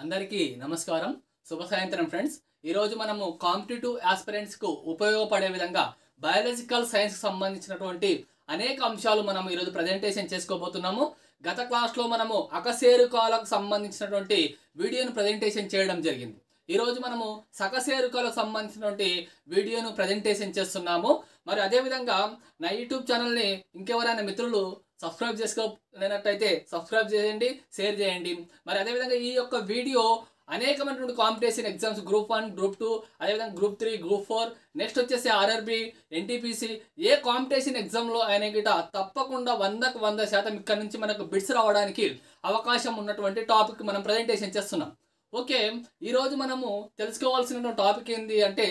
అందరికీ నమస్కారం. శుభ సాయంత్రం ఫ్రెండ్స్. ఈ రోజు మనము కాంపిటిటివ్ ఆస్పిరెంట్స్ కు ఉపయోగపడే విధంగా బయాలజికల్ సైన్స్ కి సంబంధించినటువంటి అనేక అంశాలు మనం ఈ రోజు ప్రెజెంటేషన్ చేసుకోబోతున్నాము. గత క్లాస్ లో మనము అకశేరుకాలకు సంబంధించినటువంటి వీడియోను ప్రెజెంటేషన్ చేయడం జరిగింది. ఈ రోజు మనము సకశేరుకాలకు సంబంధించినటువంటి వీడియోను ప్రెజెంటేషన్ చేస్తున్నాము. మరి అదే విధంగా నా యూట్యూబ్ ఛానల్ ని ఇంకెవరైనా మిత్రులు సబ్స్క్రైబ్ చేసుకోలేనట్టయితే సబ్స్క్రైబ్ చేయండి, షేర్ చేయండి. మరి అదేవిధంగా ఈ యొక్క వీడియో అనేకమైనటువంటి కాంపిటీషన్ ఎగ్జామ్స్ గ్రూప్ 1, గ్రూప్ 2, అదేవిధంగా గ్రూప్ 3, గ్రూప్ 4, నెక్స్ట్ వచ్చేసి ఆర్ఆర్బి, ఎన్టీపీసీ ఏ కాంపిటీషన్ ఎగ్జామ్లో అయినా గిట తప్పకుండా 100కు 100% ఇక్కడ నుంచి మనకు బిట్స్ రావడానికి అవకాశం ఉన్నటువంటి టాపిక్ మనం ప్రజెంటేషన్ చేస్తున్నాం. ఓకే, ఈరోజు మనము తెలుసుకోవాల్సిన టాపిక్ ఏంటి అంటే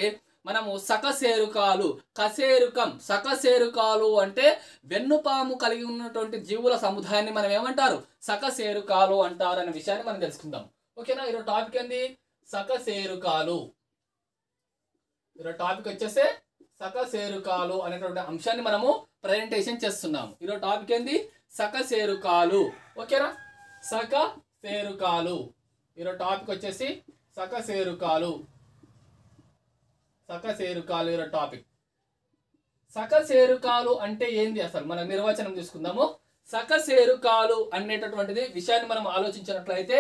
మనము సకశేరుకాలు, కశేరుకం, సకశేరుకాలు అంటే వెన్నుపాము కలిగి ఉన్నటువంటి జీవుల సముదాయాన్ని మనం ఏమంటారు? సకశేరుకాలు అంటారు అనే విషయాన్ని మనం తెలుసుకుందాం. ఓకేనా? ఈరోజు టాపిక్ ఏంది? సకశేరుకాలు. ఈరోజు టాపిక్ వచ్చేసి సకశేరుకాలు అనేటువంటి అంశాన్ని మనము ప్రజెంటేషన్ చేస్తున్నాము. ఈరోజు టాపిక్ ఏంది? సకశేరుకాలు. ఓకేనా? సకశేరుకాలు. ఈరోజు టాపిక్ వచ్చేసి సకశేరుకాలు. సకశేరుకాలు ఈరోజు టాపిక్. సకశేరుకాలు అంటే ఏంది అసలు? మనం నిర్వచనం తీసుకుందాము. సకశేరుకాలు అనేటటువంటిది విషయాన్ని మనం ఆలోచించినట్లయితే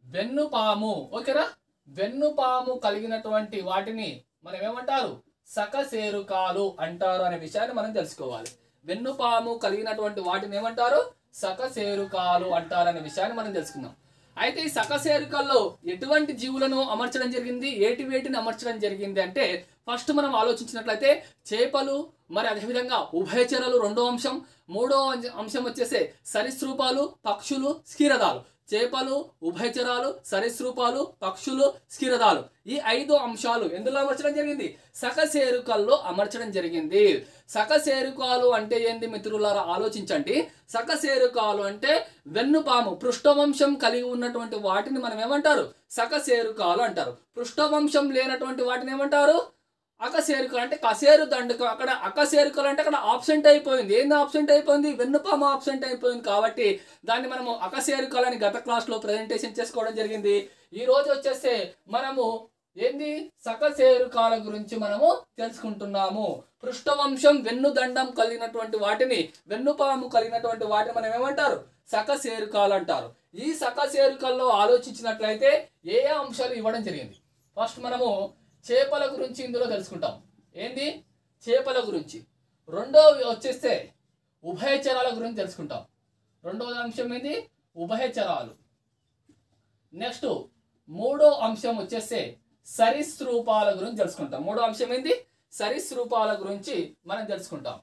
వెన్నుపాము, ఓకేనా, వెన్నుపాము కలిగినటువంటి వాటిని మనం ఏమంటారు? సకశేరుకాలు అంటారు అనే విషయాన్ని మనం తెలుసుకోవాలి. వెన్నుపాము కలిగినటువంటి వాటిని ఏమంటారు? సకశేరుకాలు అంటారు అనే విషయాన్ని మనం తెలుసుకుందాం. అయితే ఈ సకశేరుకాల్లో ఎటువంటి జీవులను అమర్చడం జరిగింది, వేటిని అమర్చడం జరిగింది అంటే ఫస్ట్ మనం ఆలోచించినట్లయితే చేపలు, మరి అదేవిధంగా ఉభయచరాలు రెండో అంశం, మూడో అంశం వచ్చేసి సరీసృపాలు, పక్షులు, క్షీరదాలు. చేపలు, ఉభయచరాలు, సరీసృపాలు, పక్షులు, క్షీరదాలు ఈ 5 అంశాలు ఎందులో అమర్చడం జరిగింది? సకశేరుకాల్లో అమర్చడం జరిగింది. సకశేరుకాలు అంటే ఏంది మిత్రులారా? ఆలోచించండి. సకశేరుకాలు అంటే వెన్నుపాము పృష్ఠవంశం కలిగి ఉన్నటువంటి వాటిని మనం ఏమంటారు? సకశేరుకాలు అంటారు. పృష్ఠవంశం లేనటువంటి వాటిని ఏమంటారు? అకశేరుకాలు. అంటే కశేరు దండకం. అక్కడ అకశేరుకాలు అంటే అక్కడ ఆబ్సెంట్ అయిపోయింది. ఏంది ఆబ్సెంట్ అయిపోయింది? వెన్నుపాము ఆబ్సెంట్ అయిపోయింది కాబట్టి దాన్ని మనము అకశేరుకాలు అని గత క్లాస్లో ప్రజెంటేషన్ చేసుకోవడం జరిగింది. ఈ రోజు వచ్చేస్తే మనము ఏంది? సకశేరుకాల గురించి మనము తెలుసుకుంటున్నాము. పృష్ఠవంశం వెన్నుదండం కలిగినటువంటి వాటిని, వెన్నుపాము కలిగినటువంటి వాటిని మనం ఏమంటారు? సకశేరుకాలు అంటారు. ఈ సకశేరుకాల్లో ఆలోచించినట్లయితే ఏ అంశాలు ఇవ్వడం జరిగింది? ఫస్ట్ మనము చేపల గురించి ఇందులో తెలుసుకుంటాం. ఏంది? చేపల గురించి. రెండోది వచ్చేస్తే ఉభయచరాల గురించి తెలుసుకుంటాం. రెండవ అంశం ఏంది? ఉభయచరాలు. నెక్స్ట్ మూడో అంశం వచ్చేస్తే సరీసృపాల గురించి తెలుసుకుంటాం. మూడో అంశం ఏంది? సరీసృపాల గురించి మనం తెలుసుకుంటాం.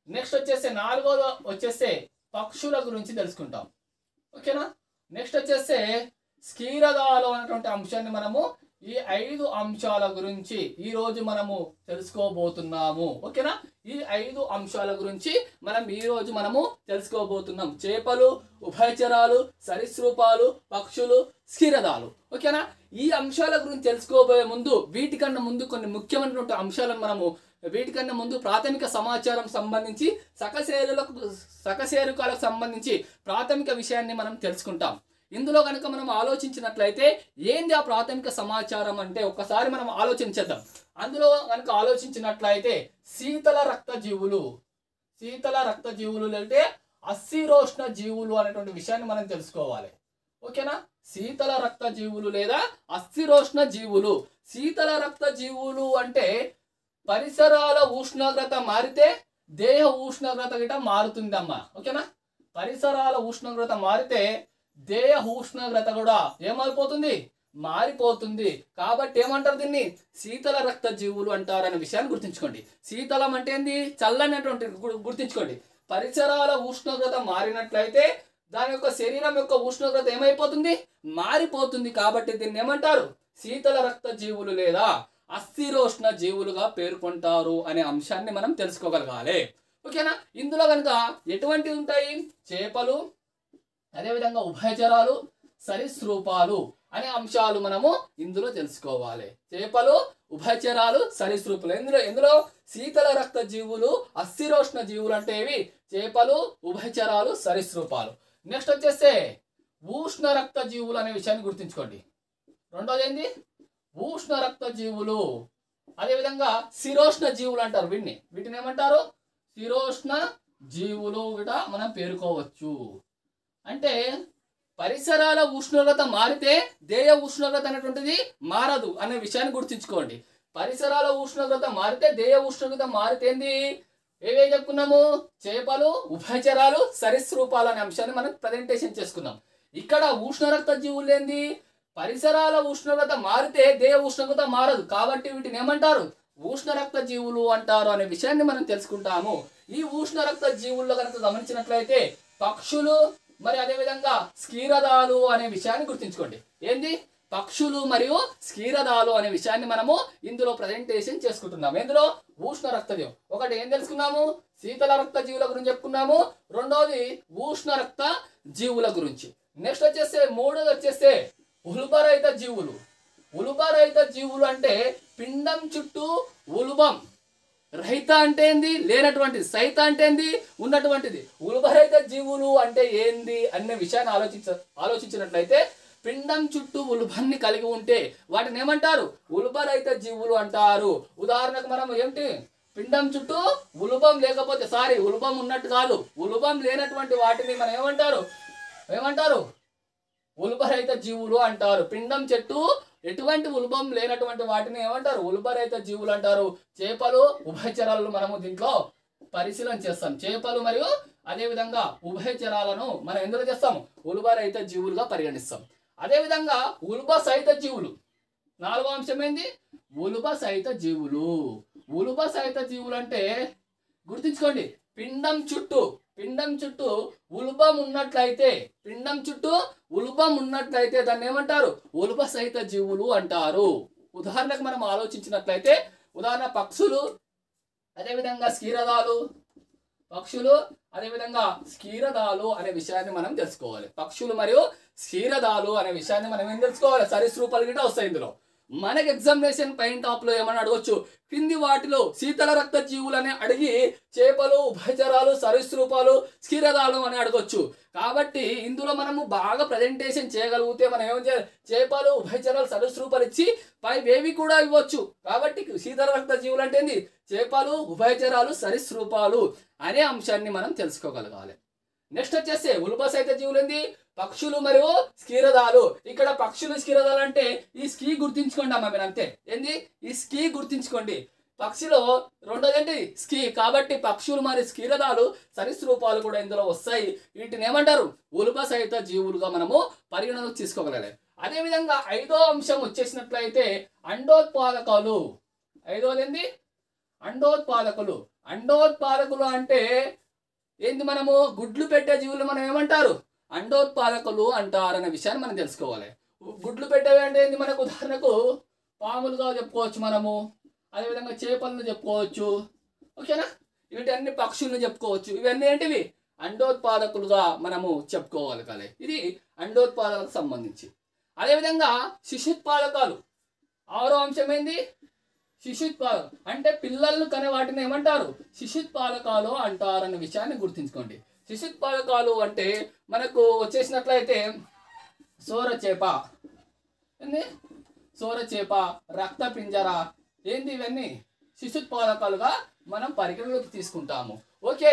నెక్స్ట్ వచ్చేస్తే నాలుగోది వచ్చేస్తే పక్షుల గురించి తెలుసుకుంటాం. ఓకేనా? నెక్స్ట్ వచ్చేస్తే క్షీరదాలు అనేటువంటి అంశాన్ని మనము ఈ 5 అంశాల గురించి ఈ రోజు మనము తెలుసుకోబోతున్నాము. ఓకేనా? ఈ 5 అంశాల గురించి మనం ఈ రోజు మనము తెలుసుకోబోతున్నాం. చేపలు, ఉభయచరాలు, సరీసృపాలు, పక్షులు, క్షీరదాలు. ఓకేనా? ఈ అంశాల గురించి తెలుసుకోబోయే ముందు వీటికన్నా ముందు కొన్ని ముఖ్యమైనటువంటి అంశాలను మనము వీటికన్నా ముందు ప్రాథమిక సమాచారం సంబంధించి సకశేరుకాలకు సంబంధించి ప్రాథమిక విషయాన్ని మనం తెలుసుకుంటాం. ఇందులో కనుక మనం ఆలోచించినట్లయితే ఏంది ఆ ప్రాథమిక సమాచారం అంటే ఒక్కసారి మనం ఆలోచించేద్దాం. అందులో కనుక ఆలోచించినట్లయితే శీతల రక్త జీవులు, శీతల రక్త జీవులు అంటే అస్థిరోష్ణ జీవులు అనేటువంటి విషయాన్ని మనం తెలుసుకోవాలి. ఓకేనా? శీతల రక్త జీవులు లేదా అస్థిరోష్ణ జీవులు. శీతల రక్త జీవులు అంటే పరిసరాల ఉష్ణోగ్రత మారితే దేహ ఉష్ణోగ్రత గిట మారుతుందమ్మా. ఓకేనా? పరిసరాల ఉష్ణోగ్రత మారితే దేహ ఉష్ణోగ్రత కూడా ఏమైపోతుంది? మారిపోతుంది. కాబట్టి ఏమంటారు దీన్ని? శీతల రక్త జీవులు అంటారనే విషయాన్ని గుర్తుంచుకోండి. శీతలం అంటే ఏంది? చల్లనటువంటి గుర్తుంచుకోండి. పరిసరాల ఉష్ణోగ్రత మారినట్లయితే దాని యొక్క శరీరం యొక్క ఉష్ణోగ్రత ఏమైపోతుంది? మారిపోతుంది. కాబట్టి దీన్ని ఏమంటారు? శీతల రక్త జీవులు లేదా అస్థిరోష్ణ జీవులుగా పేర్కొంటారు అనే అంశాన్ని మనం తెలుసుకోగలగాలి. ఓకేనా? ఇందులో కనుక ఎటువంటివి ఉంటాయి? చేపలు, అదేవిధంగా ఉభయచరాలు, సరీసృపాలు అనే అంశాలు మనము ఇందులో తెలుసుకోవాలి. చేపలు, ఉభయచరాలు, సరీసృపాలు. ఎందులో శీతల రక్త జీవులు, అస్థిరోష్ణ జీవులు అంటే ఇవి చేపలు, ఉభయచరాలు, సరీసృపాలు. నెక్స్ట్ వచ్చేస్తే ఉష్ణ రక్త జీవులు అనే విషయాన్ని గుర్తుంచుకోండి. రెండోది ఏంది? ఉష్ణ రక్త జీవులు. అదేవిధంగా శిరోష్ణ జీవులు అంటారు వీటిని ఏమంటారు? శిరోష్ణ జీవులు కూడా మనం పేర్కోవచ్చు. అంటే పరిసరాల ఉష్ణోగ్రత మారితే దేయ ఉష్ణోగ్రత అనేటువంటిది మారదు అనే విషయాన్ని గుర్తుంచుకోండి. పరిసరాల ఉష్ణోగ్రత మారితే దేయ ఉష్ణోగ్రత మారితేంది? ఏవే చెప్పుకున్నాము? చేపలు, ఉభయచరాలు, సరీసృపాలు అనే అంశాన్ని మనం ప్రజెంటేషన్ చేసుకున్నాం. ఇక్కడ ఉష్ణ రక్త జీవులు ఏంది? పరిసరాల ఉష్ణోగ్రత మారితే దేయ ఉష్ణోగ్రత మారదు, కాబట్టి వీటిని ఏమంటారు? ఉష్ణ రక్త జీవులు అంటారు అనే విషయాన్ని మనం తెలుసుకుంటాము. ఈ ఉష్ణ రక్త జీవుల్లో కనుక గమనించినట్లయితే పక్షులు మరి అదేవిధంగా స్కీరదాలు అనే విషయాన్ని గుర్తుంచుకోండి. ఏంది? పక్షులు మరియు స్కీరదాలు అనే విషయాన్ని మనము ఇందులో ప్రజెంటేషన్ చేసుకుంటున్నాము. ఇందులో ఉష్ణ రక్త జీవం ఒకటి ఏం తెలుసుకున్నాము? శీతల రక్త జీవుల గురించి చెప్పుకున్నాము. రెండోది ఉష్ణ రక్త జీవుల గురించి. నెక్స్ట్ వచ్చేస్తే మూడోది వచ్చేస్తే ఉల్బరహిత జీవులు. ఉల్బరహిత జీవులు అంటే పిండం చుట్టూ ఉల్బం. రహిత అంటే ఏంది? లేనటువంటిది. సహిత అంటే ఏంది? ఉన్నటువంటిది. ఉల్బరహిత జీవులు అంటే ఏంది అనే విషయాన్ని ఆలోచించినట్లయితే పిండం చుట్టూ ఉల్బాన్ని కలిగి ఉంటే వాటిని ఏమంటారు? ఉల్బరహిత జీవులు అంటారు. ఉదాహరణకు మనం ఏంటి? పిండం చుట్టూ ఉల్బం లేకపోతే ఉల్బం ఉన్నట్టు కాదు, ఉల్బం లేనటువంటి వాటిని మనం ఏమంటారు? ఉల్బరహిత జీవులు అంటారు. పిండం చెట్టు ఎటువంటి ఉల్బం లేనటువంటి వాటిని ఏమంటారు? ఉల్బరహిత జీవులు అంటారు. చేపలు, ఉభయచరాలను మనము దీంట్లో పరిశీలన చేస్తాం. చేపలు మరియు అదేవిధంగా ఉభయచరాలను మనం ఎందులో చేస్తాము? ఉల్బరహిత జీవులుగా పరిగణిస్తాం. అదేవిధంగా ఉల్బ సహిత జీవులు. నాలుగో అంశం ఏంది? ఉల్బ సహిత జీవులు. ఉల్బ సహిత జీవులు అంటే గుర్తుంచుకోండి, పిండం చుట్టూ ఉల్బం ఉన్నట్లయితే దాన్ని ఏమంటారు? ఉల్బ సహిత జీవులు అంటారు. ఉదాహరణకు మనం ఆలోచించినట్లయితే పక్షులు అదేవిధంగా స్కీరదాలు అనే విషయాన్ని మనం తెలుసుకోవాలి. పక్షులు మరియు స్కీరదాలు అనే విషయాన్ని మనం ఏం తెలుసుకోవాలి? సరీసృపాలు గిట్ట వస్తాయి ఇందులో. మనకి ఎగ్జామినేషన్ పైన టాప్ లో ఏమని అడగొచ్చు? కింది వాటిలో శీతల రక్త జీవులని అడిగి చేపలు, ఉభయచరాలు, సరీసృపాలు, స్కీరదాలు అని అడగొచ్చు. కాబట్టి ఇందులో మనము బాగా ప్రజెంటేషన్ చేయగలిగితే మనం ఏం చేయాలి? చేపలు, ఉభయచరాలు, సరీసృపాలు ఇచ్చి పైవేవి కూడా ఇవ్వచ్చు. కాబట్టి శీతల రక్త జీవులు అంటే ఏంది? చేపలు, ఉభయచరాలు, సరీసృపాలు అనే అంశాన్ని మనం తెలుసుకోగలగాలి. నెక్స్ట్ వచ్చేసి ఉల్బ సహిత జీవులు ఏంది? పక్షులు మరియు స్కీరదాలు. ఇక్కడ పక్షులు, స్కీరదాలు అంటే ఈ స్కీ గుర్తించుకోండి అమ్మా మీరు, అంతే. ఏంది? ఈ స్కీ గుర్తించుకోండి. పక్షిలో రెండోది ఏంటి? స్కీ. కాబట్టి పక్షులు మరియు స్కీరదాలు, సరీసృపాలు కూడా ఇందులో వస్తాయి. వీటిని ఏమంటారు? ఉల్బ సహిత జీవులుగా మనము పరిగణలోకి తీసుకోగలగాలి. అదేవిధంగా ఐదో అంశం వచ్చేసినట్లయితే అండోత్పాదకాలు. ఐదోది ఏంది? అండోత్పాదకులు అంటే ఏంది? మనము గుడ్లు పెట్టే జీవులు మనం ఏమంటారు? అండోత్పాదకులు అంటారనే విషయాన్ని మనం తెలుసుకోవాలి. గుడ్లు పెట్టేవి అంటే ఏంది? మనకు ఉదాహరణకు పాములుగా చెప్పుకోవచ్చు మనము, అదేవిధంగా చేపలను చెప్పుకోవచ్చు. ఓకేనా? వీటన్ని పక్షులను చెప్పుకోవచ్చు. ఇవన్నీ ఏంటివి? అండోత్పాదకులుగా మనము చెప్పుకోగలగాలి. ఇది అండోత్పాదకులకు సంబంధించి. అదేవిధంగా శిశుత్పాదకాలు. ఆరో అంశం ఏంది? శిశుత్పాదకం అంటే పిల్లలను కనే వాటిని ఏమంటారు? శిశుత్పాదకాలు అంటారన్న విషయాన్ని గుర్తుంచుకోండి. శిశుత్పాదకాలు అంటే మనకు వచ్చేసినట్లయితే సోరచేప, రక్త పింజర ఏంది? ఇవన్నీ శిశుత్పాదకాలుగా మనం పరిగణలోకి తీసుకుంటాము. ఓకే,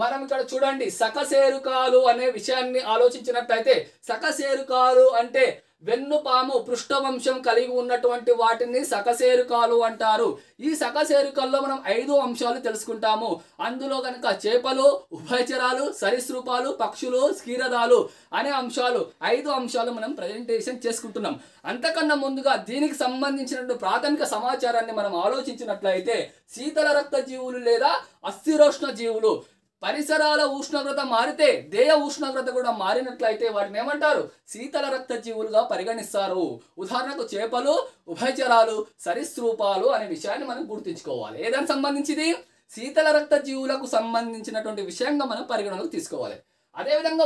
మనం ఇక్కడ చూడండి సకశేరుకాలు అనే విషయాన్ని ఆలోచించినట్లయితే సకశేరుకాలు అంటే వెన్నుపాము పృష్ఠవంశం కలిగి ఉన్నటువంటి వాటిని సకశేరుకాలు అంటారు. ఈ సకశేరుకాల్లో మనం 5 అంశాలు తెలుసుకుంటాము. అందులో కనుక చేపలు, ఉభయచరాలు, సరీసృపాలు, పక్షులు, స్కీరదాలు అనే అంశాలు 5 అంశాలు మనం ప్రజెంటేషన్ చేసుకుంటున్నాం. అంతకన్నా ముందుగా దీనికి సంబంధించినటువంటి ప్రాథమిక సమాచారాన్ని మనం ఆలోచించినట్లయితే శీతల రక్త జీవులు లేదా అస్థిరోష్ణ జీవులు పరిసరాల ఉష్ణోగ్రత మారితే దేయ ఉష్ణోగ్రత కూడా మారినట్లయితే వాటిని ఏమంటారు? శీతల రక్త జీవులుగా పరిగణిస్తారు. ఉదాహరణకు చేపలు, ఉభయచరాలు, సరీసృపాలు అనే విషయాన్ని మనం గుర్తుంచుకోవాలి. ఏదానికి సంబంధించింది? శీతల రక్త జీవులకు సంబంధించినటువంటి విషయంగా మనం పరిగణలోకి తీసుకోవాలి. అదేవిధంగా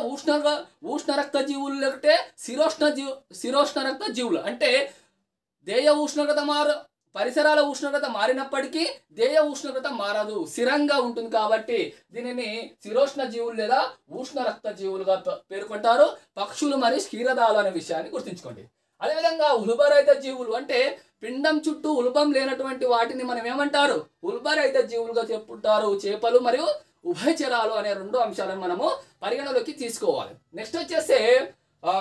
ఉష్ణ రక్త జీవులు లేకపోతే శిరోష్ణ రక్త జీవులు అంటే దేయ ఉష్ణోగ్రత పరిసరాల ఉష్ణోగ్రత మారినప్పటికీ దేయ ఉష్ణోగ్రత మారదు, స్థిరంగా ఉంటుంది. కాబట్టి దీనిని శిరోష్ణ జీవులు లేదా ఉష్ణ రక్త జీవులుగా పేర్కొంటారు. పక్షులు మరియు క్షీరదాలు అనే విషయాన్ని గుర్తుంచుకోండి. అదేవిధంగా ఉల్బరహిత జీవులు అంటే పిండం చుట్టూ ఉల్బం లేనటువంటి వాటిని మనం ఏమంటారు? ఉల్బరహిత జీవులుగా చెప్పుకుంటారు. చేపలు మరియు ఉభయచరాలు అనే రెండు అంశాలను మనము పరిగణలోకి తీసుకోవాలి. నెక్స్ట్ వచ్చేసి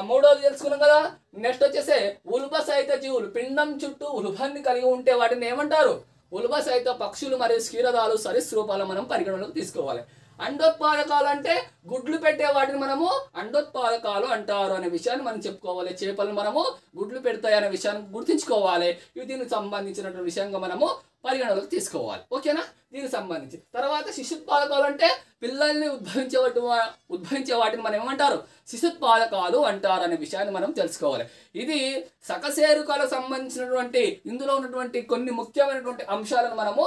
మూడోది తెలుసుకున్నాం కదా. నెక్స్ట్ వచ్చేసి ఉల్బ సహిత జీవులు, పిండం చుట్టూ ఉల్బాన్ని కలిగి ఉంటే వాటిని ఏమంటారు? ఉల్బ సహిత పక్షులు మరియు క్షీరదాలు సరీసృపాలు మనం పరిగణలోకి తీసుకోవాలి. అండోత్పాదకాలు అంటే గుడ్లు పెట్టే వాటిని మనము అండోత్పాదకాలు అంటారు అనే విషయాన్ని మనం చెప్పుకోవాలి. చేపలు మనము గుడ్లు పెడతాయి అనే విషయాన్ని గుర్తుంచుకోవాలి. ఇవి దీనికి సంబంధించినటువంటి విషయంగా మనము పరిగణలోకి తీసుకోవాలి. ఓకేనా? దీనికి సంబంధించి తర్వాత శిశుత్పాదకాలు అంటే పిల్లల్ని ఉద్భవించే వాటిని మనం ఏమంటారు? శిశుత్పాదకాలు అంటారు అనే విషయాన్ని మనం తెలుసుకోవాలి. ఇది సకశేరుకాలకు సంబంధించినటువంటి ఇందులో ఉన్నటువంటి కొన్ని ముఖ్యమైనటువంటి అంశాలను మనము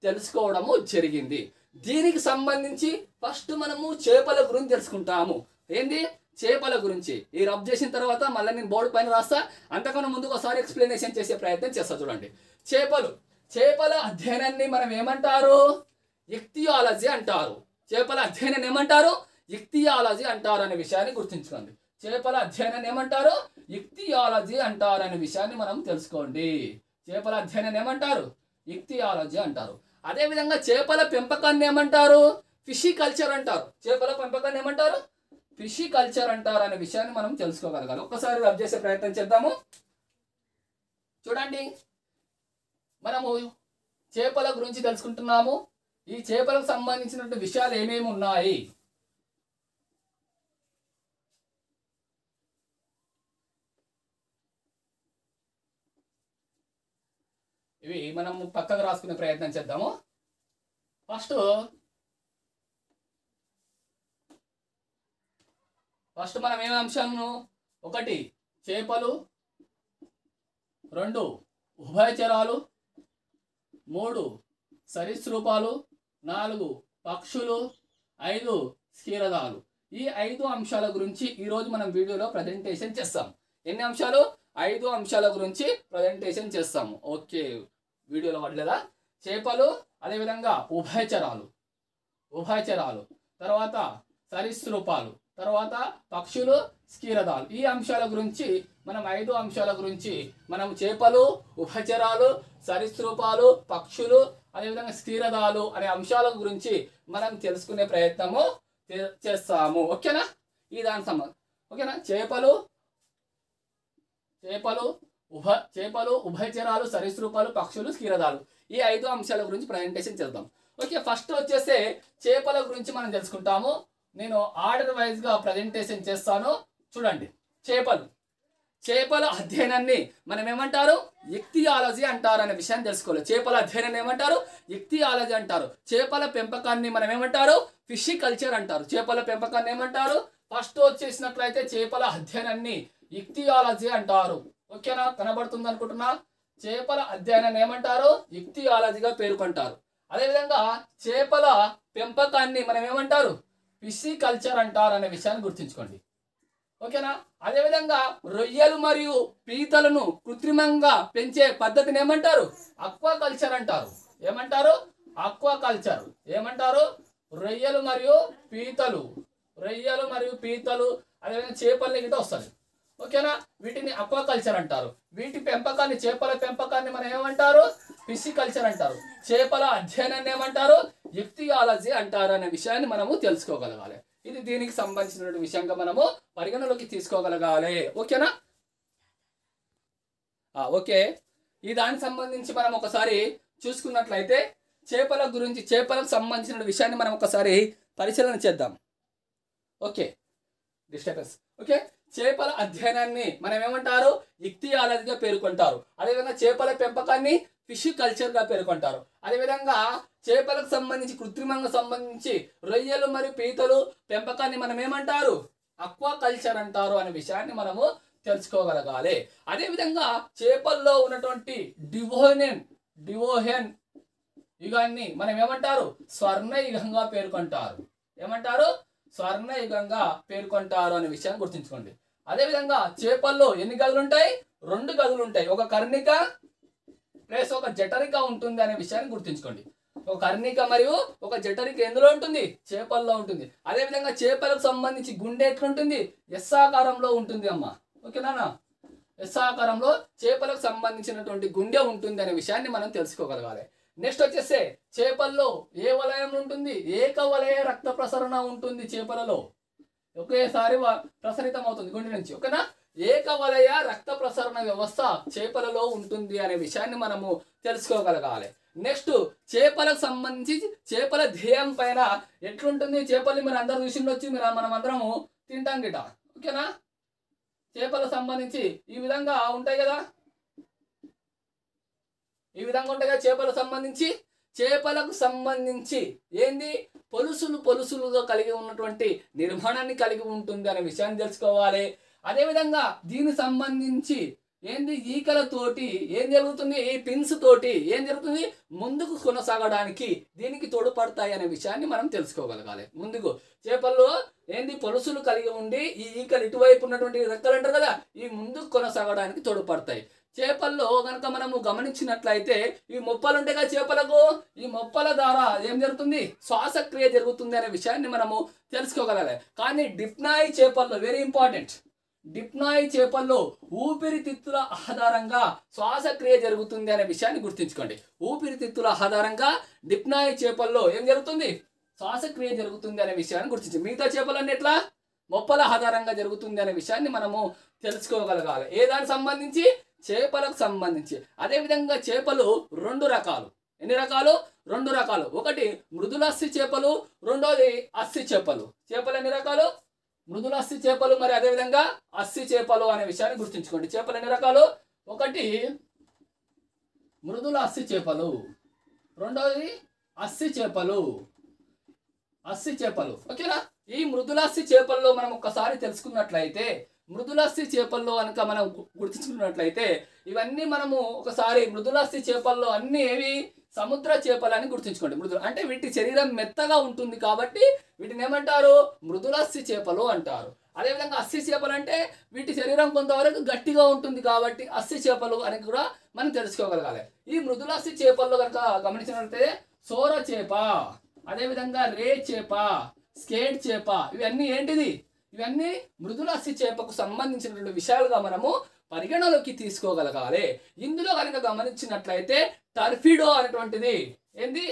తెలుసుకోవడము జరిగింది. దీనికి సంబంధించి ఫస్ట్ మనము చేపల గురించి తెలుసుకుంటాము. ఏంది? చేపల గురించి. ఈ రబ్ చేసిన తర్వాత మళ్ళీ నేను బోర్డు పైన రాస్తా. అంతకన్నా ముందుకు ఒకసారి ఎక్స్ప్లెనేషన్ చేసే ప్రయత్నం చేస్తా. చూడండి, చేపల అధ్యయనాన్ని మనం ఏమంటారు? ఇక్తియాలజీ అంటారు. చేపల అధ్యయనం ఏమంటారు? ఇక్తియాలజీ అంటారు అనే విషయాన్ని గుర్తుంచుకోండి. చేపల అధ్యయనం ఏమంటారు? ఇక్తియాలజీ అంటారు అనే విషయాన్ని మనం తెలుసుకోండి. చేపల అధ్యయనం ఏమంటారు? ఇక్తియాలజీ అంటారు. అదేవిధంగా చేపల పెంపకాన్ని ఏమంటారు? ఫిషికల్చర్ అంటారు. చేపల పెంపకాన్ని ఏమంటారు? ఫిషికల్చర్ అంటారు అనే విషయాన్ని మనం తెలుసుకోగలగాలి. ఒక్కసారి రబ్ చేసే ప్రయత్నం చేద్దాము. చూడండి, మనము చేపల గురించి తెలుసుకుంటున్నాము. ఈ చేపలకు సంబంధించినటువంటి విషయాలు ఏమేమి ఉన్నాయి? ఇవి మనం పక్కకు రాసుకునే ప్రయత్నం చేద్దాము. ఫస్ట్ మనం ఏమేమి అంశాలను? 1 చేపలు, 2 ఉభయచరాలు, 3 సరీసృపాలు, 4 పక్షులు, 5 క్షీరదాలు. ఈ 5 అంశాల గురించి ఈరోజు మనం వీడియోలో ప్రజెంటేషన్ చేస్తాం. ఎన్ని అంశాలు? 5 అంశాల గురించి ప్రజెంటేషన్ చేస్తాము. ఓకే, వీడియోలో పడలేదా? చేపలు, అదేవిధంగా ఉభయచరాలు, తర్వాత సరీసృపాలు, తర్వాత పక్షులు, క్షీరదాలు. ఈ అంశాల గురించి మనం 5 అంశాల గురించి మనం చేపలు, ఉభయచరాలు, సరీసృపాలు, పక్షులు, అదేవిధంగా క్షీరదాలు అనే అంశాల గురించి మనం తెలుసుకునే ప్రయత్నము చేస్తాము. ఓకేనా? ఈ దాని సంబంధం. ఓకేనా? చేపలు, ఉభయచరాలు, సరీసృపాలు, పక్షులు, క్షీరదాలు. ఈ 5 అంశాల గురించి ప్రజెంటేషన్ చేద్దాం. ఓకే, ఫస్ట్ వచ్చేసి చేపల గురించి మనం తెలుసుకుంటాము. నేను ఆర్డర్ వైజ్ గా ప్రజెంటేషన్ చేస్తాను. చూడండి, చేపల అధ్యయనాన్ని మనం ఏమంటారు? ఇక్తియాలజీ అంటారు అనే విషయాన్ని తెలుసుకోవాలి. చేపల అధ్యయనాన్ని ఏమంటారు? ఇక్తియాలజీ అంటారు. చేపల పెంపకాన్ని మనం ఏమంటారు? ఫిషికల్చర్ అంటారు. చేపల పెంపకాన్ని ఏమంటారు? ఫస్ట్ వచ్చేసినట్లయితే చేపల అధ్యయనాన్ని ఇక్తియాలజీ అంటారు. ఓకేనా? కనబడుతుంది అనుకుంటున్నా. చేపల అధ్యయనాన్ని ఏమంటారు? ఇక్తియాలజీగా పేర్కొంటారు. అదేవిధంగా చేపల పెంపకాన్ని మనం ఏమంటారు? ఫిషికల్చర్ అంటారు అనే విషయాన్ని గుర్తుంచుకోండి. ఓకేనా? అదేవిధంగా రొయ్యలు మరియు పీతలను కృత్రిమంగా పెంచే పద్ధతిని ఏమంటారు? అక్వాకల్చర్ అంటారు. ఏమంటారు? అక్వాకల్చర్. ఏమంటారు? రొయ్యలు మరియు పీతలు అదేవిధంగా చేపల్ని గిట్ట వస్తుంది. ఓకేనా? వీటిని అక్వాకల్చర్ అంటారు. వీటి పెంపకాన్ని, చేపల పెంపకాన్ని మనం ఏమంటారు? ఫిషికల్చర్ అంటారు. చేపల అధ్యయనాన్ని ఏమంటారు? ఇక్తియాలజీ అంటారు అనే విషయాన్ని మనము తెలుసుకోగలగాలి. ఇది దీనికి సంబంధించిన విషయంగా మనము పరిగణలోకి తీసుకోగలగాలి. ఓకేనా? ఓకే, ఈ దానికి సంబంధించి మనం ఒకసారి చూసుకున్నట్లయితే చేపలకు సంబంధించిన విషయాన్ని మనం ఒకసారి పరిశీలన చేద్దాం. Okay, disturbance. ఓకే, చేపల అధ్యయనాన్ని మనం ఏమంటారు? ఇక్తియాలజీగా పేర్కొంటారు. అదేవిధంగా చేపల పెంపకాన్ని ఫిషికల్చర్ గా పేర్కొంటారు. అదేవిధంగా చేపలకు కృత్రిమంగా సంబంధించి రొయ్యలు మరియు పీతలు పెంపకాన్ని మనం ఏమంటారు? అక్వాకల్చర్ అంటారు అనే విషయాన్ని మనము తెలుసుకోగలగాలి. అదేవిధంగా చేపల్లో ఉన్నటువంటి డివోహెన్ యుగాన్ని మనం ఏమంటారు? స్వర్ణయుగంగా పేర్కొంటారు. ఏమంటారు? స్వర్ణయుగంగా పేర్కొంటారు అనే విషయాన్ని గుర్తుంచుకోండి. అదేవిధంగా చేపల్లో ఎన్ని గదులు ఉంటాయి? 2 గదులు ఉంటాయి. ఒక కర్ణిక, ప్లస్ ఒక జఠరిక ఉంటుంది అనే విషయాన్ని గుర్తుంచుకోండి. ఒక కర్ణిక మరియు ఒక జఠరిక ఎందులో ఉంటుంది? చేపల్లో ఉంటుంది. అదేవిధంగా చేపలకు సంబంధించి గుండె ఎట్లుంటుంది? ఎస్ ఆకారంలో ఉంటుంది అమ్మ. ఓకేనా? ఎస్ ఆకారంలో చేపలకు సంబంధించినటువంటి గుండె ఉంటుంది అనే విషయాన్ని మనం తెలుసుకోగలగాలి. నెక్స్ట్ వచ్చేస్తే చేపల్లో ఏ వలయం ఉంటుంది? ఏకవలయ రక్త ప్రసరణ ఉంటుంది చేపలలో. ఒకేసారి ప్రసరితం అవుతుంది గుండె నుంచి. ఓకేనా? ఏకవలయ రక్త ప్రసరణ వ్యవస్థ చేపలలో ఉంటుంది అనే విషయాన్ని మనము తెలుసుకోగలగాలి. నెక్స్ట్ చేపలకు సంబంధించి చేపల ధ్యేయం పైన ఎట్లుంటుంది? చేపల్ని మీరు అందరూ చూసిండొచ్చు, మనం అందరము తింటాం గిట. ఓకేనా? చేపలకు సంబంధించి ఈ విధంగా ఉంటాయి కదా, ఈ విధంగా ఉంటాయి కదా చేపలకు సంబంధించి ఏంది? పొలుసులుగా కలిగి ఉన్నటువంటి నిర్మాణాన్ని కలిగి ఉంటుంది అనే విషయాన్ని తెలుసుకోవాలి. అదేవిధంగా దీనికి సంబంధించి ఏంది? ఈకలతోటి ఏం జరుగుతుంది? ఈ పిన్స్ తోటి ఏం జరుగుతుంది? ముందుకు కొనసాగడానికి దీనికి తోడ్పడతాయి అనే విషయాన్ని మనం తెలుసుకోగలగాలి. ముందుకు చేపల్లో ఏంది? పొలుసులు కలిగి ఉండి ఈ ఈకలు ఇటువైపు ఉన్నటువంటి రెక్కలు అంటారు కదా, ఈ ముందుకు కొనసాగడానికి తోడ్పడతాయి. చేపల్లో కనుక మనము గమనించినట్లయితే ఈ మొప్పలు ఉంటాయి కదా చేపలకు, ఈ మొప్పల ద్వారా ఏం జరుగుతుంది? శ్వాసక్రియ జరుగుతుంది అనే విషయాన్ని మనము తెలుసుకోగలగాలి. కానీ డిప్నాయి చేపల్లో వెరీ ఇంపార్టెంట్, డిప్నాయి చేపల్లో ఊపిరితిత్తుల ఆధారంగా శ్వాసక్రియ జరుగుతుంది అనే విషయాన్ని గుర్తుంచుకోండి. ఊపిరితిత్తుల ఆధారంగా డిప్నాయి చేపల్లో ఏం జరుగుతుంది? శ్వాసక్రియ జరుగుతుంది అనే విషయాన్ని గుర్తించి. మిగతా చేపలన్నీ ఎట్లా? మొప్పల ఆధారంగా జరుగుతుంది అనే విషయాన్ని మనము తెలుసుకోగలగాలి. ఏ దానికి సంబంధించి? చేపలకు సంబంధించి. అదేవిధంగా చేపలు 2 రకాలు. ఎన్ని రకాలు? 2 రకాలు. ఒకటి మృదులస్సి చేపలు, రెండోది అస్సి చేపలు. చేపలు ఎన్ని రకాలు? మృదులస్సి చేపలు మరి అదేవిధంగా అస్సి చేపలు అనే విషయాన్ని గుర్తుంచుకోండి. చేపలు ఎన్ని రకాలు? ఒకటి మృదుల అస్సి చేపలు, రెండోది అస్సి చేపలు. ఓకేనా? ఈ మృదులస్సి చేపల్లో మనం ఒక్కసారి తెలుసుకున్నట్లయితే, మృదులస్సి చేపల్లో కనుక మనం గుర్తించుకున్నట్లయితే ఇవన్నీ మనము ఒకసారి మృదులస్సి చేపల్లో అన్ని ఏవి? సముద్ర చేపలని గుర్తుంచుకోండి. మృదుల అంటే వీటి శరీరం మెత్తగా ఉంటుంది కాబట్టి వీటిని ఏమంటారు? మృదులస్సి చేపలు అంటారు. అదేవిధంగా అస్సి చేపలు అంటే వీటి శరీరం కొంతవరకు గట్టిగా ఉంటుంది కాబట్టి అస్సి చేపలు అని కూడా మనం తెలుసుకోగలగాలి. ఈ మృదులస్సి చేపల్లో కనుక గమనించినట్లయితే సోర చేప, అదేవిధంగా రే చేప, స్కేట్ చేప, ఇవన్నీ ఏంటిది? ఇవన్నీ మృదులస్సి చేపకు సంబంధించినటువంటి విషయాలుగా మనము పరిగణలోకి తీసుకోగలగాలి. ఇందులో కనుక గమనించినట్లయితే టర్ఫిడో అనేటువంటిది ఏంది?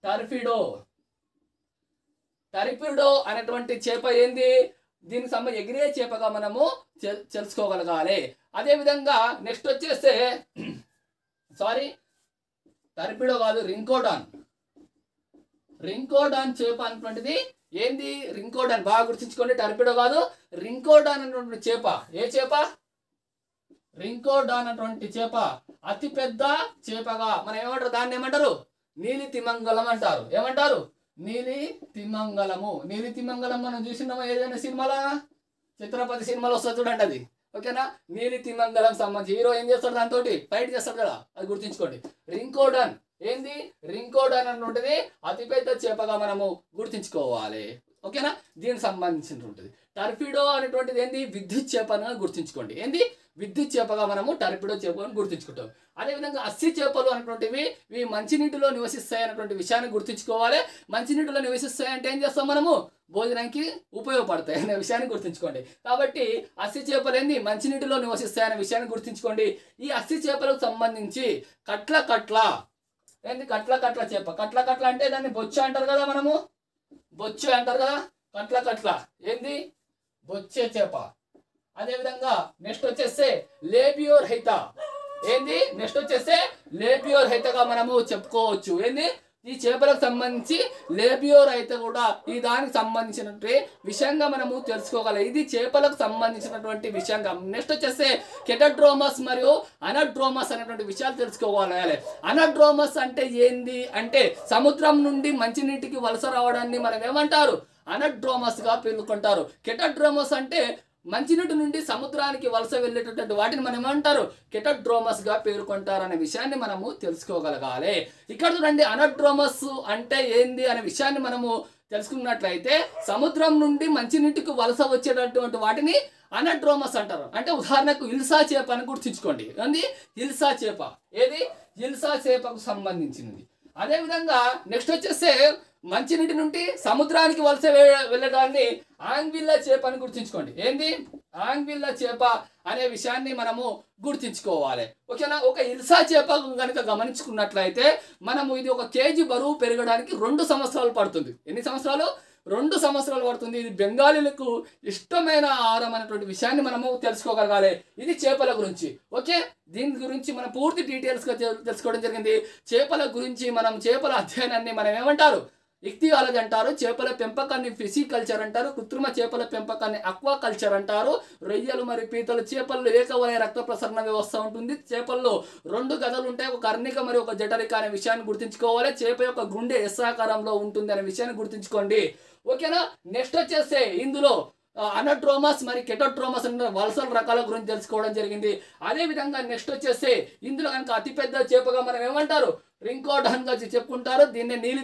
టర్ఫిడో అనేటువంటి చేప ఏంది? దీనికి సంబంధించి ఎగిరే చేపగా మనము తెలుసుకోగలగాలి. అదేవిధంగా నెక్స్ట్ వచ్చేస్తే టర్ఫిడో కాదు, రింకోడాన్ చేప అనేటువంటిది ఏంది? రింకోడాన్ బాగా గుర్తుంచుకోండి. టర్ఫిడో కాదు, రింకోడాన్ అనేటువంటి చేప. ఏ చేప? రింకోడాన్ అటువంటి చేప అతి పెద్ద చేపగా మనం ఏమంటారు? దాన్ని ఏమంటారు? నీలి తిమంగళం అంటారు. ఏమంటారు? నీలి తిమంగళము. నీలి తిమంగళం మనం చూసినామా ఏదైనా సినిమాలో? ఛత్రపతి సినిమాలో వస్తుంది చూడండి అది. ఓకేనా? నీలి తిమంగళం సంబంధించి హీరో ఏం చేస్తాడు? దాంతో ఫైట్ చేస్తాడు కదా, అది గుర్తుంచుకోండి. రింకోడాన్ ఏంది? రింకోడాన్ అన్నటువంటిది అతిపెద్ద చేపగా మనము గుర్తుంచుకోవాలి. ఓకేనా? దీనికి సంబంధించినటువంటిది. టర్ఫిడో అనేటువంటిది ఏంది? విద్యుత్ చేపగా గుర్తుంచుకోండి. ఏంది? విద్యుత్ చేపగా మనము టర్ఫిడో చేపను గుర్తుంచుకుంటాం. అదేవిధంగా అస్సి చేపలు అనేటువంటివి ఇవి మంచినీటిలో నివసిస్తాయి అన్నటువంటి విషయాన్ని గుర్తుంచుకోవాలి. మంచినీటిలో నివసిస్తాయి అంటే ఏం చేస్తాం? మనము భోజనానికి ఉపయోగపడతాయి అనే విషయాన్ని గుర్తుంచుకోండి. కాబట్టి అస్సి చేపలు ఏంది? మంచినీటిలో నివసిస్తాయి అనే విషయాన్ని గుర్తుంచుకోండి. ఈ అస్సి చేపలకు సంబంధించి కట్ల ఏంది? కట్ల చేప. కట్ల అంటే దాన్ని బొచ్చు అంటారు కదా, మనము బొచ్చు అంటారు కదా. కట్ల ఏంది? బొచ్చే చేప. అదేవిధంగా నెక్స్ట్ వచ్చేస్తే లేబియోర్హైత. ఏంది? నెక్స్ట్ వచ్చేస్తే లేబియోర్హైతగా మనము చెప్పుకోవచ్చు. ఏంది? ఈ చేపలకు సంబంధించి లేబియోర్హైత కూడా ఈ దానికి సంబంధించినటువంటి విషయంగా మనము తెలుసుకోగలం. ఇది చేపలకు సంబంధించినటువంటి విషయంగా. నెక్స్ట్ వచ్చేస్తే కెటడ్రోమస్ మరియు అనడ్రోమస్ అనేటువంటి విషయాలు తెలుసుకోవాలి. అనడ్రోమస్ అంటే ఏంది అంటే సముద్రం నుండి మంచినీటికి వలస రావడాన్ని మనం ఏమంటారు? అనడ్రోమస్ గా పేర్కొంటారు. కెటడ్రోమస్ అంటే మంచినీటి నుండి సముద్రానికి వలస వెళ్ళేటటువంటి వాటిని మనం ఏమంటారు? కెటడ్రోమస్ గా పేర్కొంటారు అనే విషయాన్ని మనము తెలుసుకోగలగాలి. ఇక్కడ చూడండి, అనడ్రోమస్ అంటే ఏంది అనే విషయాన్ని మనము తెలుసుకున్నట్లయితే సముద్రం నుండి మంచినీటికి వలస వచ్చేటటువంటి వాటిని అనడ్రోమస్ అంటారు. అంటే ఉదాహరణకు హిల్సా చేప అని గుర్తుంచుకోండి. ఏంది హిల్సా చేప, ఏది హిల్సా చేపకు సంబంధించినది. అదేవిధంగా నెక్స్ట్ వచ్చేస్తే మంచినీటి నుండి సముద్రానికి వలస వెళ్ళడాన్ని ఆంగ్విల్లా చేప అని గుర్తుంచుకోండి. ఏంది ఆంగ్విల్లా చేప అనే విషయాన్ని మనము గుర్తుంచుకోవాలి. ఓకేనా. ఒక హిల్సా చేప కనుక గమనించుకున్నట్లయితే మనము ఇది 1 కేజీ బరువు పెరగడానికి 2 సంవత్సరాలు పడుతుంది. ఎన్ని సంవత్సరాలు? 2 సంవత్సరాలు పడుతుంది. ఇది బెంగాలీలకు ఇష్టమైన ఆహారం అనేటువంటి విషయాన్ని మనము తెలుసుకోగలగాలి. ఇది చేపల గురించి. ఓకే, దీని గురించి మనం పూర్తి డీటెయిల్స్గా తెలుసుకోవడం జరిగింది. చేపల గురించి మనం చేపల అధ్యయనాన్ని మనం ఏమంటారు? ఇక్తియాలజీ అంటారు. చేపల పెంపకాన్ని ఫిసికల్చర్ అంటారు. కృత్రిమ చేపల పెంపకాన్ని అక్వాకల్చర్ అంటారు. రొయ్యలు మరియు పీతలు చేపల్లో ఏకవలయ రక్త ప్రసరణ వ్యవస్థ ఉంటుంది. చేపల్లో 2 గదలు ఉంటాయి, ఒక కర్ణిక మరియు ఒక జఠరిక అనే విషయాన్ని గుర్తుంచుకోవాలి. చేప యొక్క గుండె ఎస్సాకారంలో ఉంటుంది అనే విషయాన్ని గుర్తుంచుకోండి. ఓకేనా. నెక్స్ట్ వచ్చేస్తే ఇందులో అనడ్రోమస్ మరియు కెటోట్రోమస్ అనే వలసల రకాల గురించి తెలుసుకోవడం జరిగింది. అదేవిధంగా నెక్స్ట్ వచ్చేస్తే ఇందులో కనుక అతిపెద్ద చేపగా మనం ఏమంటారు? రింకోడన్ గా చెప్పుకుంటారు. దీన్ని నీలి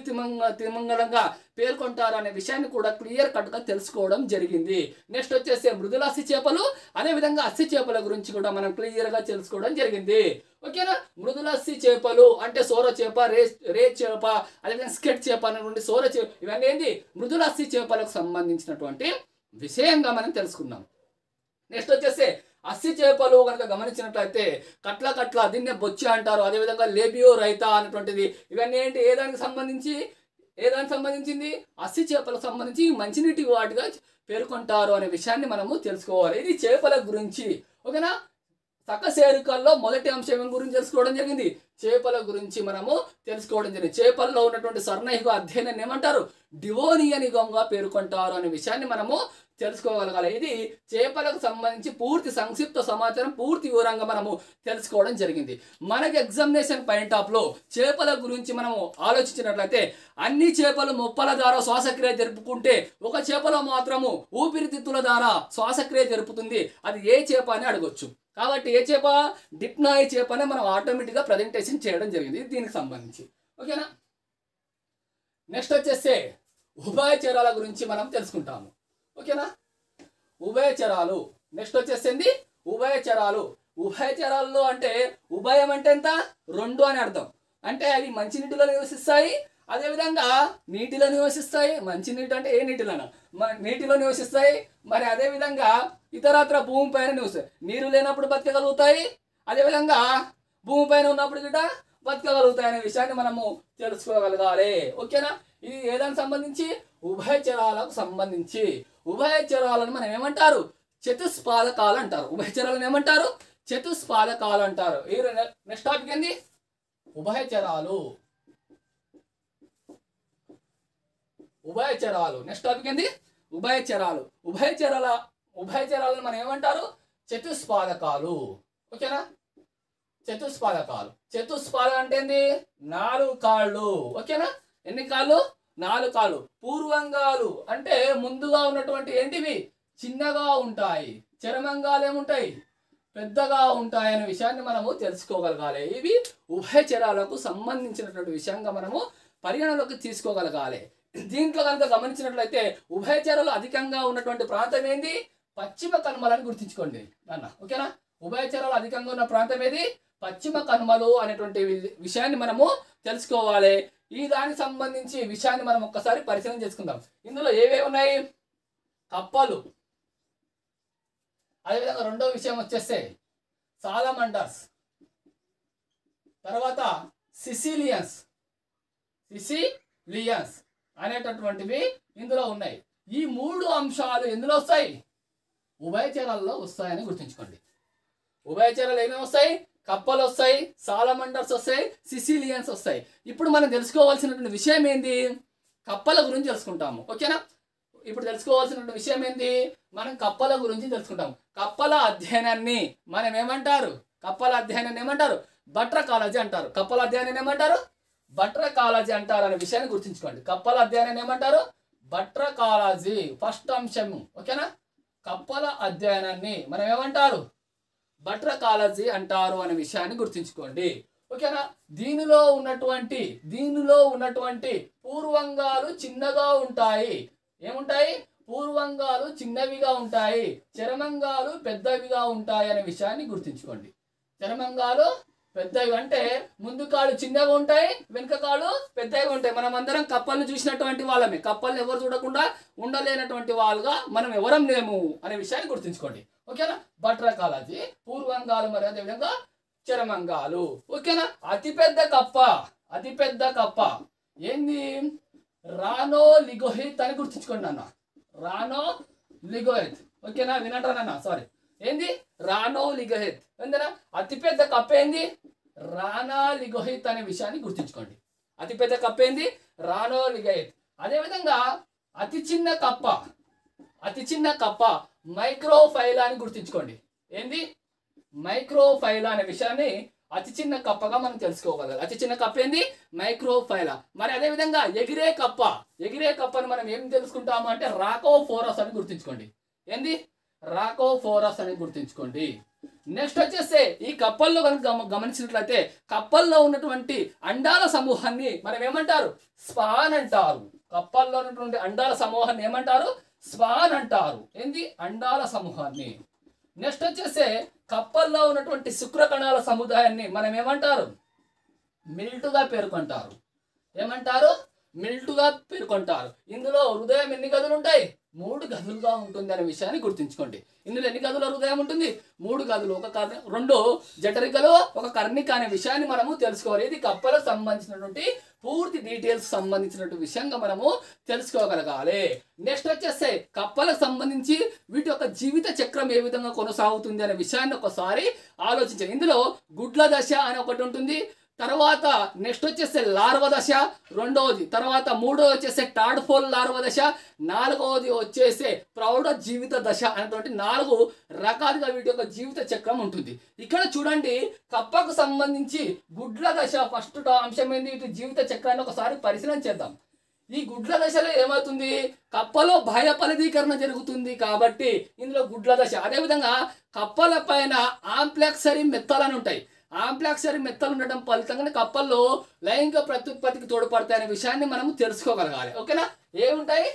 తిమంగళంగా పేర్కొంటారు అనే విషయాన్ని కూడా క్లియర్ కట్ గా తెలుసుకోవడం జరిగింది. నెక్స్ట్ వచ్చేసి మృదులాసి చేపలు, అదేవిధంగా అస్సి చేపల గురించి కూడా మనం క్లియర్ గా తెలుసుకోవడం జరిగింది. ఓకేనా. మృదులాసి చేపలు అంటే సోర చేప, రే చేప, అదేవిధంగా స్కెట్ చేప అనేటువంటి సోర చేప, ఇవన్నీ ఏంటి మృదులాసి చేపలకు సంబంధించినటువంటి విషయంగా మనం తెలుసుకున్నాం. నెక్స్ట్ వచ్చేసి అస్సి చేపలు కనుక గమనించినట్లయితే కట్ల దీన్నే బొచ్చి అంటారు. అదేవిధంగా లేబియో రైతా అనేటువంటిది, ఇవన్నీ ఏంటి ఏ దానికి సంబంధించింది? అస్సి చేపలకు సంబంధించి మంచినీటి వాటిగా పేర్కొంటారు అనే విషయాన్ని మనము తెలుసుకోవాలి. ఇది చేపల గురించి. ఓకేనా. సకశేరుకల్లో మొదటి అంశం గురించి తెలుసుకోవడం జరిగింది. చేపల గురించి మనము తెలుసుకోవడం జరిగింది. చేపల్లో ఉన్నటువంటి సర్ణయుగ అధ్యయనాన్ని ఏమంటారు? డివోనియన్ యుగంగా పేర్కొంటారు అనే విషయాన్ని మనము తెలుసుకోగలగాలి. ఇది చేపలకు సంబంధించి పూర్తి సంక్షిప్త సమాచారం, పూర్తి వివరంగా మనము తెలుసుకోవడం జరిగింది. మనకి ఎగ్జామినేషన్ పాయింట్ ఆఫ్ లో చేపల గురించి మనము ఆలోచించినట్లయితే అన్ని చేపలు మొప్పల ద్వారా శ్వాసక్రియ జరుపుకుంటే ఒక చేపలో మాత్రము ఊపిరితిత్తుల ద్వారా శ్వాసక్రియ జరుపుతుంది. అది ఏ చేప అని అడగొచ్చు. కాబట్టి ఏ చేప? డిప్నాయి చేప అని మనం ఆటోమేటిక్గా ప్రజెంటేషన్ చేయడం జరిగింది దీనికి సంబంధించి. ఓకేనా. నెక్స్ట్ వచ్చేస్తే ఉభయచరాల గురించి మనం తెలుసుకుంటాము. ఓకేనా. ఉభయచరాలు. నెక్స్ట్ వచ్చేసింది ఉభయచరాలు. ఉభయచరాల్లో అంటే ఉభయం అంటే ఎంత? 2 అని అర్థం. అంటే అవి మంచినీటిలో నివసిస్తాయి, అదేవిధంగా నీటిలో నివసిస్తాయి. మంచినీటి అంటే ఏ నీటిలోనా? నీటిలో నివసిస్తాయి. మరి అదేవిధంగా ఇతరత్ర భూమిపైన నివసిస్తాయి. నీరు లేనప్పుడు బతకగలుగుతాయి, అదేవిధంగా భూమిపైన ఉన్నప్పుడు కూడా బతకగలుగుతాయి అనే విషయాన్ని మనము తెలుసుకోగలగాలి. ఓకేనా. ఇది ఏదానికి సంబంధించి? ఉభయచరాలకు సంబంధించి. ఉభయచరాలను మనం ఏమంటారు? చతుస్పాదకాలు అంటారు. ఉభయచరాలను ఏమంటారు? చతుస్పాదకాలు అంటారు. ఈ నెక్స్ట్ టాపిక్ ఏంది? ఉభయచరాలు. ఉభయచరాలు. నెక్స్ట్ టాపిక్ ఏంది? ఉభయచరాలు. ఉభయచరాలను మనం ఏమంటారు? చతుస్పాదకాలు. ఓకేనా. చతుస్పాద అంటే ఏంది? 4 కాళ్ళు. ఓకేనా. ఎన్ని కాళ్ళు? 4 కాళ్ళు. పూర్వంగాలు అంటే ముందుగా ఉన్నటువంటి ఏంటివి? చిన్నగా ఉంటాయి. చరమంగాలు ఏముంటాయి? పెద్దగా ఉంటాయి అనే విషయాన్ని మనము తెలుసుకోగలగాలి. ఇవి ఉభయచరాలకు సంబంధించినటువంటి విషయంగా మనము పరిగణలోకి తీసుకోగలగాలి. దీంట్లో కనుక గమనించినట్లయితే ఉభయచరాలు అధికంగా ఉన్నటువంటి ప్రాంతం ఏంది? పశ్చిమ కనుమలని గుర్తించుకోండి అన్న. ఓకేనా. ఉభయచరాలు అధికంగా ఉన్న ప్రాంతం ఏది? పశ్చిమ కనుమలు అనేటువంటి విషయాన్ని మనము తెలుసుకోవాలి. ఈ దానికి సంబంధించి విషయాన్ని మనం ఒక్కసారి పరిశీలన చేసుకుందాం. ఇందులో ఏవేవి ఉన్నాయి? కప్పలు. అదేవిధంగా రెండో విషయం వచ్చేస్తే సాలమండర్స్, తర్వాత సిసిలియన్స్ అనేటటువంటివి ఇందులో ఉన్నాయి. ఈ 3 అంశాలు ఎందులో వస్తాయి? ఉభయచరాల్లో వస్తాయని గుర్తుంచుకోండి. ఉభయచరాలు ఏమేమి వస్తాయి? కప్పలు వస్తాయి, సాలమండర్స్ వస్తాయి, సిసిలియన్స్ వస్తాయి. ఇప్పుడు మనం తెలుసుకోవాల్సినటువంటి విషయం ఏంది? కప్పల గురించి తెలుసుకుంటాము. ఓకేనా. ఇప్పుడు తెలుసుకోవాల్సినటువంటి విషయం ఏంది? మనం కప్పల గురించి తెలుసుకుంటాము. కప్పల అధ్యయనాన్ని మనం ఏమంటారు? బట్రకాలజీ అంటారు. కప్పల అధ్యయనాన్ని ఏమంటారు? బట్రకాలజీ అంటారు అనే విషయాన్ని గుర్తుంచుకోండి. కప్పల అధ్యయనాన్ని ఏమంటారు? బట్రకాలజీ. ఫస్ట్ అంశము. ఓకేనా. కప్పల అధ్యయనాన్ని మనం ఏమంటారు? బట్రకాలజీ అంటారు అనే విషయాన్ని గుర్తుంచుకోండి. ఓకేనా. దీనిలో ఉన్నటువంటి పూర్వంగాలు చిన్నగా ఉంటాయి. ఏముంటాయి? పూర్వంగాలు చిన్నవిగా ఉంటాయి, చర్మంగాలు పెద్దవిగా ఉంటాయి అనే విషయాన్ని గుర్తుంచుకోండి. చర్మంగాలు పెద్దవి అంటే ముందు కాళ్ళు చిన్నగా ఉంటాయి, వెనుక కాళ్ళు పెద్దగా ఉంటాయి. మనం అందరం కప్పల్ని చూసినటువంటి వాళ్ళమే. కప్పల్ని ఎవరు చూడకుండా ఉండలేనటువంటి వాళ్ళుగా మనం ఎవరం లేము అనే విషయాన్ని గుర్తుంచుకోండి. ఓకేనా? బట్రకాలజీ, పూర్వంగాలు మరి అదేవిధంగా చర్మంగాలు. ఓకేనా? అతిపెద్ద కప్ప ఏంది? రానో లిగోహిత్ అని గుర్తుంచుకోండి అన్న. రానో లిగోహిత్. ఓకేనా? వినంటారా నాన్న? సారీ, ఏంది? రానో లిగోహిత్. ఏందన్నా? అతిపెద్ద కప్ప ఏంది? రానా లిగోహిత్ అనే విషయాన్ని గుర్తుంచుకోండి. అతిపెద్ద కప్ప ఏంది? రానో లిగోహిత్. అదేవిధంగా అతి చిన్న కప్ప మైక్రోఫైలా అని గుర్తుంచుకోండి. ఏంది? మైక్రోఫైలా అనే విషయాన్ని అతి చిన్న కప్పగా మనం తెలుసుకోగలగాలి. అతి చిన్న కప్ప ఏంది? మైక్రోఫైలా. మరి అదేవిధంగా ఎగిరే కప్పని మనం ఏం తెలుసుకుంటాము అంటే రాకోఫోరస్ అని గుర్తుంచుకోండి. ఏంది? రాకోఫోరస్ అని గుర్తుంచుకోండి. నెక్స్ట్ వచ్చేస్తే ఈ కప్పల్లో కనుక గమనించినట్లయితే కప్పల్లో ఉన్నటువంటి అండాల సమూహాన్ని మనం ఏమంటారు? స్పాన్ అంటారు. కప్పల్లో ఉన్నటువంటి అండాల సమూహాన్ని ఏమంటారు? స్పాన్ అంటారు. ఏంది? అండాల సమూహాన్ని. నెక్స్ట్ వచ్చేస్తే కప్పల్లో ఉన్నటువంటి శుక్రకణాల సముదాయాన్ని మనం ఏమంటారు? మిల్టుగా పేర్కొంటారు. ఏమంటారు? మిల్టుగా పేర్కొంటారు. ఇందులో హృదయం ఎన్ని గదులు ఉంటాయి? 3 గదులుగా ఉంటుంది అనే విషయాన్ని గుర్తుంచుకోండి. ఇందులో ఎన్ని గదుల హృదయం ఉంటుంది? 3 గదులు. 2 జఠరికలు, 1 కర్ణిక అనే విషయాన్ని మనము తెలుసుకోవాలి. ఇది కప్పలకు సంబంధించినటువంటి పూర్తి డీటెయిల్స్ సంబంధించినటువంటి విషయంగా మనము తెలుసుకోగలగాలి. నెక్స్ట్ వచ్చేస్తే కప్పలకు సంబంధించి వీటి యొక్క జీవిత చక్రం ఏ విధంగా కొనసాగుతుంది అనే విషయాన్ని ఒకసారి ఆలోచించండి. ఇందులో గుడ్ల దశ అని ఒకటి ఉంటుంది. తర్వాత నెక్స్ట్ వచ్చేస్తే లార్వ దశ రెండవది. తర్వాత మూడవది వచ్చేస్తే టాడ్ఫోల్ లార్వ దశ. నాలుగవది వచ్చేసి ప్రౌఢ జీవిత దశ అనేటువంటి 4 రకాలుగా వీటి యొక్క జీవిత చక్రం ఉంటుంది. ఇక్కడ చూడండి, కప్పకు సంబంధించి గుడ్ల దశ ఫస్ట్ అంశం ఏంది? వీటి జీవిత చక్రాన్ని ఒకసారి పరిశీలన చేద్దాం. ఈ గుడ్ల దశలో ఏమవుతుంది? కప్పలో బాహ్య ఫలదీకరణ జరుగుతుంది కాబట్టి ఇందులో గుడ్ల దశ. అదేవిధంగా కప్పల పైన ఆంప్లాక్సరీ మెత్తలని ఉంటాయి. ఆంప్లాక్సరీ మెత్తలు ఉండటం ఫలితంగా కప్పల్లో లైంగిక ప్రత్యుత్పత్తికి తోడ్పడతాయి అనే విషయాన్ని మనం తెలుసుకోగలగాలి. ఓకేనా? ఏముంటాయి?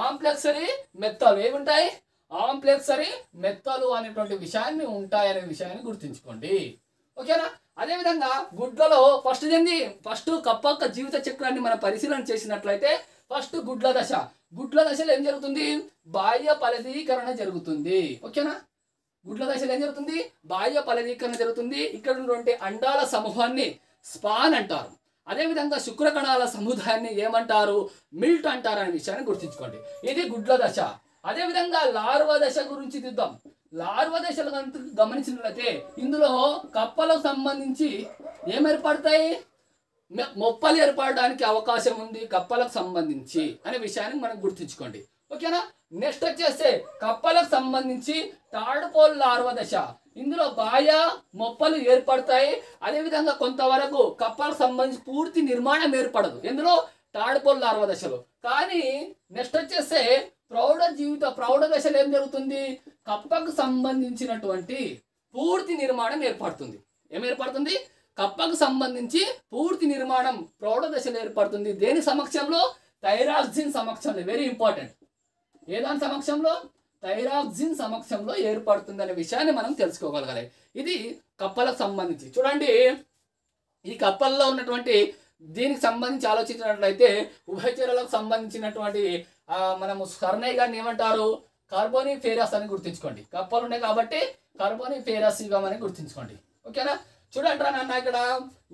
ఆంప్లాక్సరీ మెత్తలు. ఏముంటాయి? ఆంప్లాక్సరీ మెత్తలు అనేటువంటి విషయాన్ని ఉంటాయి అనే విషయాన్ని గుర్తుంచుకోండి. ఓకేనా? అదేవిధంగా గుడ్లలో ఫస్ట్ కప్ప యొక్క జీవిత చక్రాన్ని మనం పరిశీలన చేసినట్లయితే ఫస్ట్ గుడ్ల దశ. గుడ్ల దశలో ఏం జరుగుతుంది? బాహ్య ఫలదీకరణ జరుగుతుంది. ఓకేనా? గుడ్ల దశలో ఏం జరుగుతుంది? బాహ్య ఫలదీకరణ జరుగుతుంది. ఇక్కడ ఉన్నటువంటి అండాల సమూహాన్ని స్పాన్ అంటారు. అదేవిధంగా శుక్రకణాల సముదాయాన్ని ఏమంటారు? మిల్ట్ అంటారు అనే విషయాన్ని గుర్తుంచుకోండి. ఇది గుడ్ల దశ. అదేవిధంగా లార్వ దశ గురించి చూద్దాం. లార్వ దశలు గమనించినట్లయితే ఇందులో కప్పలకు సంబంధించి ఏం ఏర్పడతాయి? మొప్పలు ఏర్పడడానికి అవకాశం ఉంది కప్పలకు సంబంధించి అనే విషయాన్ని మనం గుర్తుంచుకోండి. ఓకేనా? నెక్స్ట్ వచ్చేస్తే కప్పలకు సంబంధించి టాడ్పోల్ లార్వ దశ. ఇందులో బాహ్య మొప్పలు ఏర్పడతాయి. అదేవిధంగా కొంతవరకు కప్పలకు సంబంధించి పూర్తి నిర్మాణం ఏర్పడదు ఇందులో టాడ్పోల్ లార్వ దశలో. కానీ నెక్స్ట్ వచ్చేస్తే ప్రౌఢ దశలో ఏం జరుగుతుంది? కప్పకు సంబంధించినటువంటి పూర్తి నిర్మాణం ఏర్పడుతుంది. ఏం ఏర్పడుతుంది? కప్పకు సంబంధించి పూర్తి నిర్మాణం ప్రౌఢ దశలో ఏర్పడుతుంది. దేని సమక్షంలో? థైరాక్సిన్ సమక్షంలో. Very important. ఏదాని సమక్షంలో? థైరాక్సిన్ సమక్షంలో ఏర్పడుతుంది అనే విషయాన్ని మనం తెలుసుకోగలగాలి. ఇది కప్పలకు సంబంధించి. చూడండి, ఈ కప్పల్లో ఉన్నటువంటి దీనికి సంబంధించి ఆలోచించినట్లయితే ఉభయచరాలకు సంబంధించినటువంటి మనము స్కర్నై గారిని ఏమంటారు? కార్బోనిఫేరస్ అని గుర్తుంచుకోండి. కప్పలు ఉన్నాయి కాబట్టి కార్బోనిఫేరస్ యుగం గుర్తుంచుకోండి. ఓకేనా? చూడండి రా నాన్న, ఇక్కడ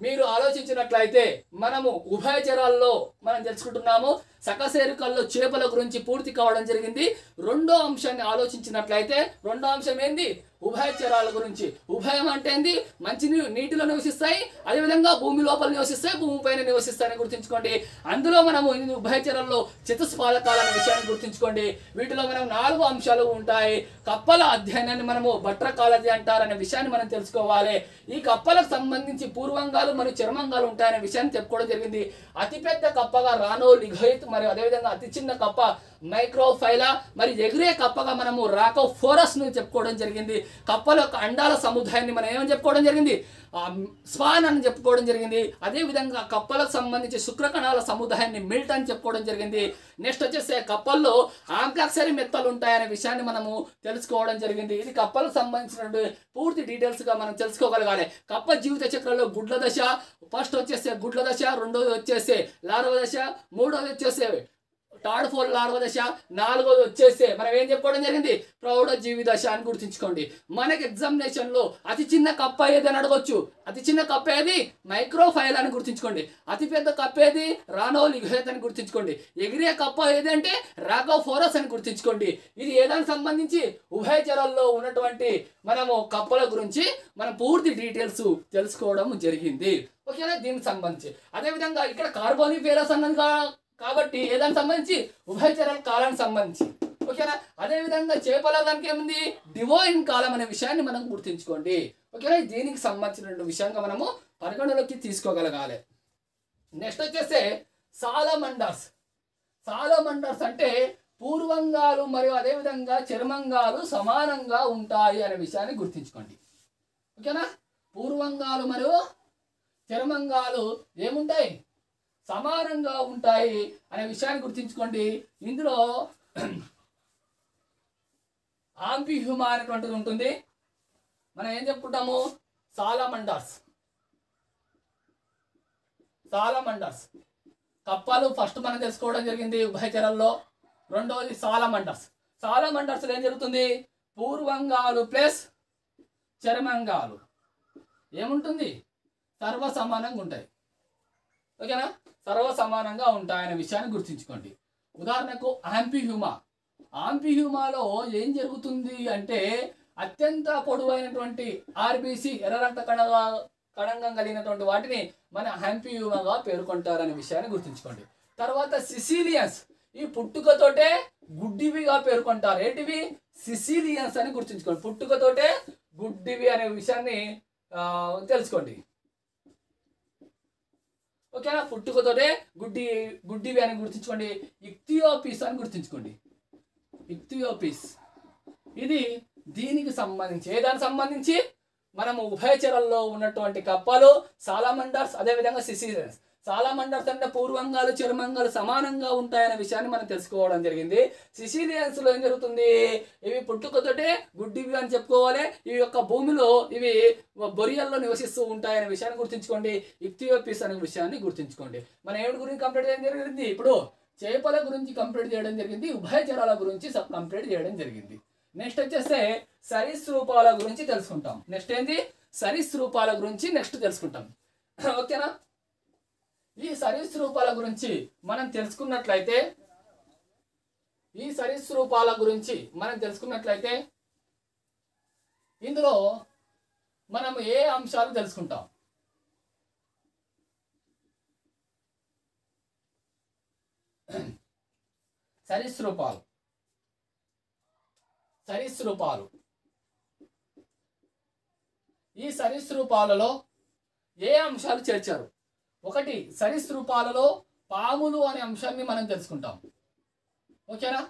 మీరు ఆలోచించినట్లయితే మనము ఉభయచరాల్లో మనం తెలుసుకుంటున్నాము. సకశేరుకల్లో చేపల గురించి పూర్తి కావడం జరిగింది. రెండో అంశాన్ని ఆలోచించినట్లయితే రెండో అంశం ఏంది? ఉభయచరాల గురించి. ఉభయం అంటే ఏంది? మంచి నీటిలో నివసిస్తాయి, అదేవిధంగా భూమి లోపల నివసిస్తాయి, భూమి పైన నివసిస్తాయని గుర్తుంచుకోండి. అందులో మనము ఉభయచరాల్లో చతుస్పాదకాలు అనే విషయాన్ని గుర్తుంచుకోండి. వీటిలో మనం 4 అంశాలు ఉంటాయి. కప్పల అధ్యయనాన్ని మనము బట్రకాలజీ అంటారనే విషయాన్ని మనం తెలుసుకోవాలి. ఈ కప్పలకు సంబంధించి పూర్వంగాలు మరియు చర్మంగాలు ఉంటాయనే విషయాన్ని చెప్పుకోవడం జరిగింది. అతిపెద్ద కప్పగా రానో లిగోహిత్, మరియు అదేవిధంగా అతి చిన్న కప్ప మైక్రోఫైలా, మరి ఎగిరే కప్పగా మనము రాకోఫోరస్ ను చెప్పుకోవడం జరిగింది. కప్పల యొక్క అండాల సముదాయాన్ని మనం ఏమని చెప్పుకోవడం జరిగింది, స్పాన్ అని చెప్పుకోవడం జరిగింది. అదేవిధంగా కప్పలకు సంబంధించి శుక్రకణాల సముదాయాన్ని మిల్ట్ అని చెప్పుకోవడం జరిగింది. నెక్స్ట్ వచ్చేసి కప్పల్లో ఆంప్లాక్సరీ మెత్తలు ఉంటాయనే విషయాన్ని మనము తెలుసుకోవడం జరిగింది. ఇది కప్పలకు సంబంధించినటువంటి పూర్తి డీటెయిల్స్గా మనం తెలుసుకోగలగాలి. కప్ప జీవిత చక్రంలో గుడ్ల దశ, ఫస్ట్ వచ్చేసి గుడ్ల దశ, రెండోది వచ్చేసి లార్వ దశ, మూడోది వచ్చేసి థర్డ్ ఫోర్ లార్వ దశ, నాలుగోది వచ్చేసి మనం ఏం చెప్పుకోవడం జరిగింది, ప్రౌఢ జీవి దశ అని గుర్తుంచుకోండి. మనకి ఎగ్జామినేషన్లో అతి చిన్న కప్ప ఏది అని అడగొచ్చు. అతి చిన్న కప్ప ఏది, మైక్రోఫైల్ అని గుర్తుంచుకోండి. అతి పెద్ద కప్ప ఏది, రానోలిగేత్ అని గుర్తుంచుకోండి. ఎగిరే కప్ప ఏది అంటే రాకోఫోరస్ అని గుర్తుంచుకోండి. ఇది ఏదానికి సంబంధించి ఉభయచరాల్లో ఉన్నటువంటి మనము కప్పల గురించి మనం పూర్తి డీటెయిల్స్ తెలుసుకోవడం జరిగింది. ఓకేనా, దీనికి సంబంధించి అదేవిధంగా ఇక్కడ కార్బోనిఫేరస్ అన్నది కాబట్టి ఏదానికి సంబంధించి ఉభయచరాల కాలానికి సంబంధించి. ఓకేనా, అదేవిధంగా చేపల దానికి ఏముంది, డివోయిన్ కాలం అనే విషయాన్ని మనం గుర్తుంచుకోండి. ఓకేనా, దీనికి సంబంధించిన విషయంగా మనము పరిగణలోకి తీసుకోగలగాలి. నెక్స్ట్ వచ్చేసి సాలమండర్స్. సాలమండర్స్ అంటే పూర్వంగాలు మరియు అదేవిధంగా చర్మంగాలు సమానంగా ఉంటాయి అనే విషయాన్ని గుర్తుంచుకోండి. ఓకేనా, పూర్వంగాలు మరియు చర్మంగాలు ఏముంటాయి, సమానంగా ఉంటాయి అనే విషయాన్ని గుర్తుంచుకోండి. ఇందులో ఆంఫిహ్యూమా అనేటువంటిది ఉంటుంది. మనం ఏం చెప్పుకుంటాము, సాలమండర్స్. సాలమండర్స్ కప్పలు ఫస్ట్ మనం తెలుసుకోవడం జరిగింది ఉభయచరాల్లో. రెండవది సాలమండర్స్. సాలమండర్స్లో ఏం జరుగుతుంది, పూర్వంగాలు ప్లస్ చర్మంగాలు ఏముంటుంది, సర్వ సమానంగా ఉంటాయి. ఓకేనా, సర్వ సమానంగా ఉంటాయనే విషయాన్ని గుర్తుంచుకోండి. ఉదాహరణకు ఆంఫిహ్యూమా. ఆంఫిహ్యూమాలో ఏం జరుగుతుంది అంటే అత్యంత పొడవైనటువంటి ఆర్బీసీ ఎర్ర రక్త కణంగం కలిగినటువంటి వాటిని మన ఆంఫిహ్యూమాగా పేర్కొంటారనే విషయాన్ని గుర్తుంచుకోండి. తర్వాత సిసిలియన్స్, ఈ పుట్టుకతోటే గుడ్డివిగా పేర్కొంటారు. ఏంటివి, సిసిలియన్స్ అని గుర్తుంచుకోండి. పుట్టుకతోటే గుడ్డివి అనే విషయాన్ని తెలుసుకోండి. ఓకేనా, పుట్టుకతోటే గుడ్డివి అని గుర్తుంచుకోండి. ఇక్థియోపిస్ అని గుర్తుంచుకోండి. ఇక్థియోపిస్ ఇది దీనికి సంబంధించి ఏదానికి సంబంధించి మనము ఉభయచరాల్లో ఉన్నటువంటి కప్పలు సాలమండర్స్, అదేవిధంగా సిసిలియన్స్. సాలమండర్స్ అంటే పూర్వంగాలు చర్మంగాలు సమానంగా ఉంటాయనే విషయాన్ని మనం తెలుసుకోవడం జరిగింది. సిసిలియన్స్లో ఏం జరుగుతుంది, ఇవి పుట్టుకతోటే గుడ్డివి అని చెప్పుకోవాలి. ఈ యొక్క భూమిలో ఇవి బొరియల్లో నివసిస్తూ ఉంటాయనే విషయాన్ని గుర్తుంచుకోండి. ఇక్థియోపిస్ అనే విషయాన్ని గుర్తుంచుకోండి. మనం ఏమిటి గురించి కంప్లీట్ చేయడం జరిగింది, ఇప్పుడు చేపల గురించి కంప్లీట్ చేయడం జరిగింది, ఉభయచరాల గురించి కంప్లీట్ చేయడం జరిగింది. నెక్స్ట్ వచ్చేస్తే సరీసృపాల గురించి తెలుసుకుంటాం. నెక్స్ట్ ఏంటి, సరీసృపాల గురించి నెక్స్ట్ తెలుసుకుంటాం. ఓకేనా, ఈ సరీసృపాల గురించి మనం తెలుసుకున్నట్లయితే ఇందులో మనం ఏ అంశాలు తెలుసుకుంటాం, సరీసృపాలు ఈ సరీసృపాలలో ఏ అంశాలు చేర్చారు. ఒకటి, సరీసృపాలలో పాములు అనే అంశాన్ని మనం తెలుసుకుంటాం. ఓకేనా,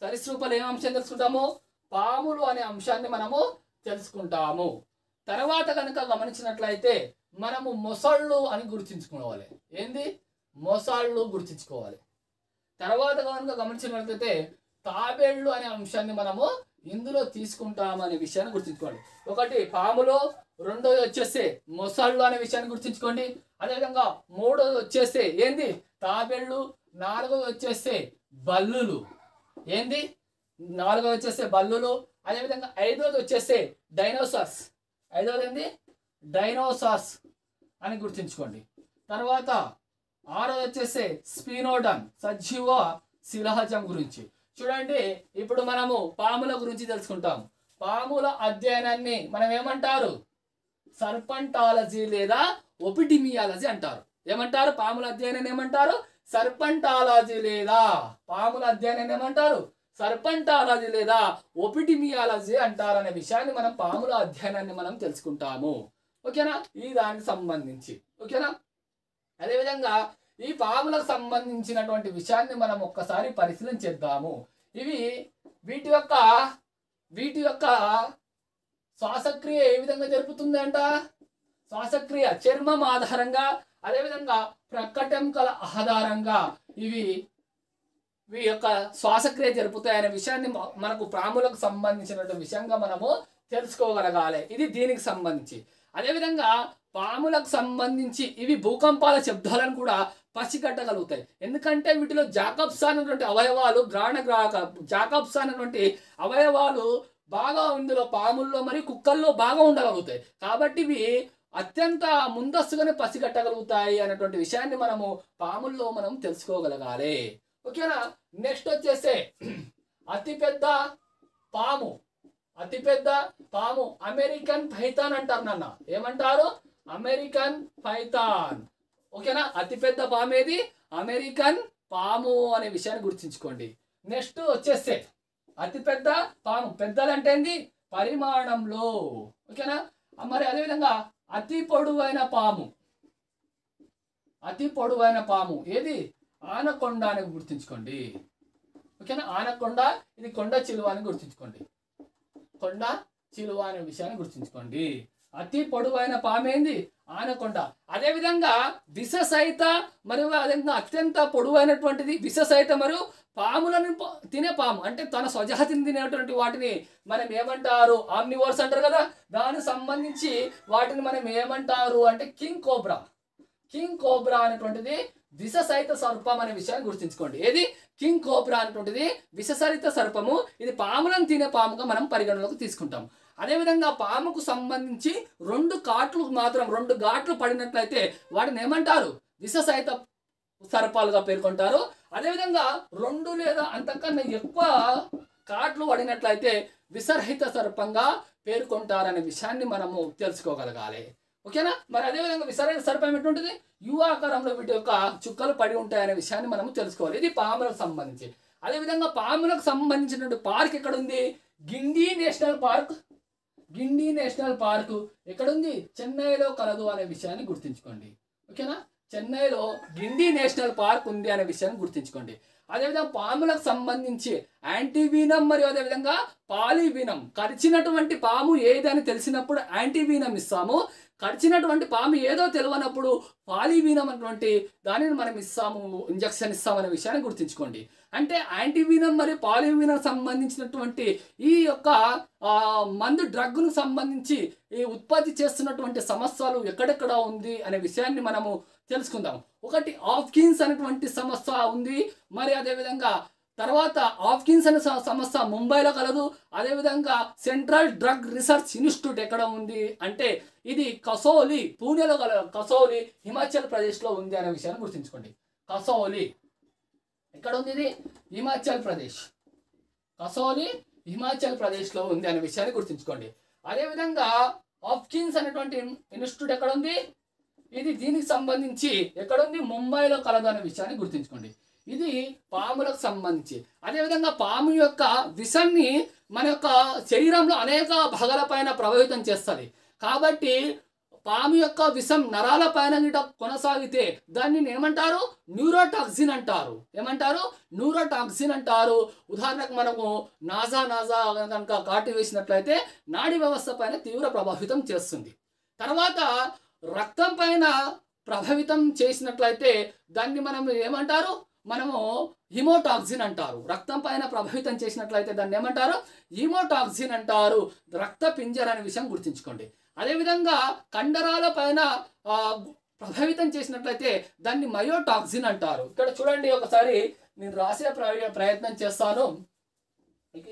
సరీసృపాలు ఏ అంశాన్ని తెలుసుకుంటాము, పాములు అనే అంశాన్ని మనము తెలుసుకుంటాము. తర్వాత కనుక గమనించినట్లయితే మనము మొసళ్ళు అని గుర్తుంచుకోవాలి. ఏంది, మొసళ్ళు గుర్తుంచుకోవాలి. తర్వాత కనుక గమనించినట్లయితే తాబేళ్ళు అనే అంశాన్ని మనము ఇందులో తీసుకుంటామనే విషయాన్ని గుర్తుంచుకోండి. ఒకటి పాములు, రెండోది వచ్చేసి మొసళ్ళు అనే విషయాన్ని గుర్తుంచుకోండి. అదేవిధంగా మూడోది వచ్చేసి ఏంది, తాబేళ్ళు. నాలుగోది వచ్చేసి బల్లులు. ఏంది, నాలుగోది వచ్చేసి బల్లులు. అదేవిధంగా ఐదోది వచ్చేసి డైనోసార్స్. ఐదోది ఏంది, డైనోసార్స్ అని గుర్తుంచుకోండి. తర్వాత ఆరోది వచ్చేసి స్పినోడన్, సజీవ శిలాజం గురించి. చూడండి, ఇప్పుడు మనము పాముల గురించి తెలుసుకుంటాం. పాముల అధ్యయనాన్ని మనం ఏమంటారు, సర్పంటాలజీ లేదా ఒపిడిమియాలజీ అంటారు. ఏమంటారు, పాముల అధ్యయనాన్ని ఏమంటారు, సర్పంటాలజీ లేదా సర్పంటాలజీ లేదా ఒపిడిమియాలజీ అంటారనే విషయాన్ని మనం పాముల అధ్యయనాన్ని మనం తెలుసుకుంటాము. ఓకేనా, ఈ దానికి సంబంధించి. ఓకేనా, అదేవిధంగా ఈ పాములకు సంబంధించినటువంటి విషయాన్ని మనం ఒక్కసారి పరిశీలన చేద్దాము. వీటి యొక్క శ్వాసక్రియ ఏ విధంగా జరుపుతుంది అంట? శ్వాసక్రియ చర్మం ఆధారంగా, అదేవిధంగా ప్రక్కటెంకల ఆధారంగా ఇవి యొక్క శ్వాసక్రియ జరుపుతాయనే విషయాన్ని మనకు పాములకు సంబంధించినటువంటి విషయంగా మనము తెలుసుకోగలగాలి. ఇది దీనికి సంబంధించి. అదేవిధంగా పాములకు సంబంధించి ఇవి భూకంపాల శబ్దాలను కూడా పసిగట్టగలుగుతాయి. ఎందుకంటే వీటిలో జాకబ్స్ అనేటువంటి అవయవాలు జాకబ్స్ అనేటువంటి అవయవాలు బాగా ఇందులో పాముల్లో మరియు కుక్కల్లో బాగా ఉండగలుగుతాయి. కాబట్టి ఇవి అత్యంత ముందస్తుగానే పసిగట్టగలుగుతాయి అనేటువంటి విషయాన్ని మనము పాముల్లో మనం తెలుసుకోగలగాలి. ఓకేనా? నెక్స్ట్ వచ్చేస్తే అతిపెద్ద పాము అమెరికన్ పైథాన్ అంటారు నాన్న. ఏమంటారు? American Python. ఓకేనా? అతిపెద్ద పాము ఏది? అమెరికన్ పాము అనే విషయాన్ని గుర్తుంచుకోండి. నెక్స్ట్ వచ్చేస్తే అతిపెద్ద పాము, పెద్దలంటే ఏంది? పరిమాణంలో. ఓకేనా? మరి అదేవిధంగా అతి పొడవైన పాము ఏది? ఆనకొండ అని గుర్తుంచుకోండి. ఓకేనా? ఆనకొండ, ఇది కొండ చిలువ అని గుర్తుంచుకోండి. కొండ చిలువ అనే విషయాన్ని గుర్తుంచుకోండి. అతి పొడవైన పాము ఏంది? ఆనకొండ. అదేవిధంగా విషసహిత మరియు అదేవిధంగా అత్యంత పొడవైనటువంటిది విషసహిత మరియు పాములను తినే పాము, అంటే తన స్వజాతిని తినేటువంటి వాటిని మనం ఏమంటారు? ఆమ్నివర్స్ అంటారు కదా. దానికి సంబంధించి వాటిని మనం ఏమంటారు అంటే కింగ్ కోబ్రా అనేటువంటిది విషసహిత సర్పం అనే విషయాన్ని గుర్తుంచుకోండి. ఏది? కింగ్ కోబ్రా అనేటువంటిది విషసహిత సర్పము. ఇది పాములను తినే పాముగా మనం పరిగణలోకి తీసుకుంటాం. అదేవిధంగా పాముకు సంబంధించి రెండు ఘాట్లు పడినట్లయితే వాటిని ఏమంటారు? విషసహిత సర్పాలుగా పేర్కొంటారు. అదేవిధంగా 2 లేదా అంతకన్నా ఎక్కువ కాట్లు పడినట్లయితే విషరహిత సర్పంగా పేర్కొంటారనే విషయాన్ని మనము తెలుసుకోగలగాలి. ఓకేనా? మరి అదేవిధంగా విషరహిత సర్పం ఎటువంటిది? యు ఆకారంలో వీటి యొక్క చుక్కలు పడి ఉంటాయనే విషయాన్ని మనము తెలుసుకోవాలి. ఇది పాములకు సంబంధించి. అదేవిధంగా పాములకు సంబంధించినటువంటి పార్క్ ఎక్కడ ఉంది? గిండి నేషనల్ పార్క్ ఎక్కడుంది? చెన్నైలో కలదు అనే విషయాన్ని గుర్తుంచుకోండి. ఓకేనా? చెన్నైలో గిండి నేషనల్ పార్క్ ఉంది అనే విషయాన్ని గుర్తుంచుకోండి. అదేవిధంగా పాములకు సంబంధించి యాంటీవీనం మరియు అదేవిధంగా పాలివీనం. కరిచినటువంటి పాము ఏదని తెలిసినప్పుడు యాంటీవీనం ఇస్తాము. కరిచినటువంటి పాము ఏదో తెలియనప్పుడు పాలివీనం అటువంటి దానిని మనం ఇంజక్షన్ ఇస్తామనే విషయాన్ని గుర్తుంచుకోండి. అంటే యాంటీవీనం మరియు పాలివీనం సంబంధించినటువంటి ఈ యొక్క డ్రగ్ను సంబంధించి ఈ ఉత్పత్తి చేస్తున్నటువంటి సమస్యలు ఎక్కడెక్కడ ఉంది అనే విషయాన్ని మనము తెలుసుకుందాం. ఒకటి హాప్కిన్స్ అనేటువంటి సమస్య ఉంది. మరి అదేవిధంగా తర్వాత హాప్కిన్స్ అనే సమస్య ముంబైలో కలదు. అదేవిధంగా సెంట్రల్ డ్రగ్ రీసెర్చ్ ఇన్స్టిట్యూట్ ఎక్కడ ఉంది అంటే ఇది కసౌలి, పూణేలో కలదు. కసౌలి హిమాచల్ ప్రదేశ్లో ఉంది అనే విషయాన్ని గుర్తుంచుకోండి. కసౌలి ఎక్కడ ఉంది? ఇది హిమాచల్ ప్రదేశ్. కసౌలి హిమాచల్ ప్రదేశ్లో ఉంది అనే విషయాన్ని గుర్తుంచుకోండి. అదేవిధంగా హాప్కిన్స్ అనేటువంటి ఇన్స్టిట్యూట్ ఎక్కడ ఉంది? ఇది దీనికి సంబంధించి ఎక్కడుంది? ముంబైలో కలదు అనే విషయాన్ని గుర్తుంచుకోండి. ఇది పాములకు సంబంధించి. అదేవిధంగా పాము యొక్క విషాన్ని మన యొక్క శరీరంలో అనేక భాగాలపైన ప్రభావితం చేస్తుంది. కాబట్టి పాము యొక్క విషం నరాల పైన కొనసాగితే దాన్ని ఏమంటారు? న్యూరోటాక్సిన్ అంటారు. ఏమంటారు? న్యూరోటాక్సిన్ అంటారు. ఉదాహరణకు మనము నాజా కనుక కాటు వేసినట్లయితే నాడీ వ్యవస్థ పైన తీవ్ర ప్రభావితం చేస్తుంది. తర్వాత రక్తం పైన ప్రభావితం చేసినట్లయితే దాన్ని మనం ఏమంటారు? మనము హిమోటాక్సిన్ అంటారు. రక్తం పైన ప్రభావితం చేసినట్లయితే దాన్ని ఏమంటారు? హిమోటాక్సిన్ అంటారు. రక్త పింజర అనే విషయం గుర్తుంచుకోండి. అదేవిధంగా కండరాల పైన ప్రభావితం చేసినట్లయితే దాన్ని మయోటాక్సిన్ అంటారు. ఇక్కడ చూడండి, ఒకసారి నేను రాసే ప్రయత్నం చేస్తాను.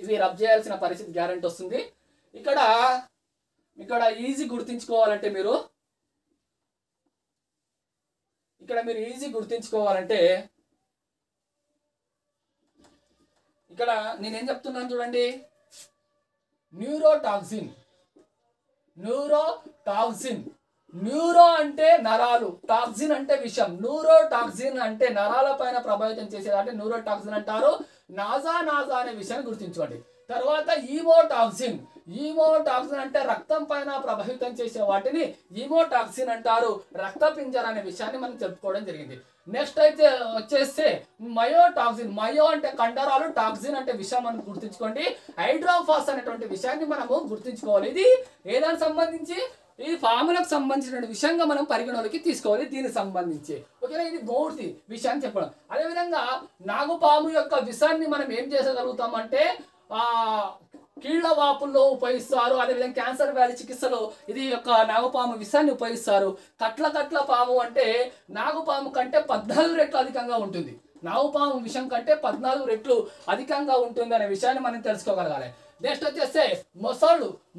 ఇవి రబ్ చేయాల్సిన పరిస్థితి గ్యారెంటీ వస్తుంది. ఇక్కడ ఈజీ గుర్తుంచుకోవాలంటే మీరు ఇక్కడ నేనేం చెప్తున్నాను చూడండి. న్యూరోటాక్సిన్. న్యూరో అంటే నరాలు, టాక్సిన్ అంటే విషం. న్యూరోటాక్సిన్ అంటే నరాల పైన ప్రభావితం చేసేది అంటే న్యూరోటాక్సిన్ అంటారు. నాజా అనే విషయాన్ని గుర్తుంచుకోండి. తర్వాత ఈమోటాక్సిన్. ఈమోటాక్సిన్ అంటే రక్తం పైన ప్రభావితం చేసే వాటిని ఈమోటాక్సిన్ అంటారు, రక్త పింజర అనే విషయాన్ని మనం చెప్పుకోవడం జరిగింది. నెక్స్ట్ అయితే వచ్చేస్తే మయోటాక్సిన్. మయో అంటే కండరాలు, టాక్సిన్ అంటే విషయం అని గుర్తుంచుకోండి. హైడ్రోఫాస్ అనేటువంటి విషయాన్ని మనము గుర్తుంచుకోవాలి. ఇది ఏదానికి సంబంధించి, ఈ ఫార్ములకు సంబంధించిన విషయంగా మనం పరిగణలోకి తీసుకోవాలి దీనికి సంబంధించి. ఓకేనా, ఇది పూర్తి విషయాన్ని చెప్పడం. అదేవిధంగా నాగుపాము యొక్క విషాన్ని మనం ఏం చేసగలుగుతామంటే కీళ్ళ వాపుల్లో ఉపయోగిస్తారు. అదేవిధంగా క్యాన్సర్ వ్యాధి చికిత్సలో ఇది యొక్క నాగుపాము విషాన్ని ఉపయోగిస్తారు. కట్ల పాము అంటే నాగుపాము కంటే 14 రెట్లు అధికంగా ఉంటుంది. నాగుపాము విషం కంటే 14 రెట్లు అధికంగా ఉంటుంది అనే విషయాన్ని మనం తెలుసుకోగలగాలి. నెక్స్ట్ వచ్చేస్తే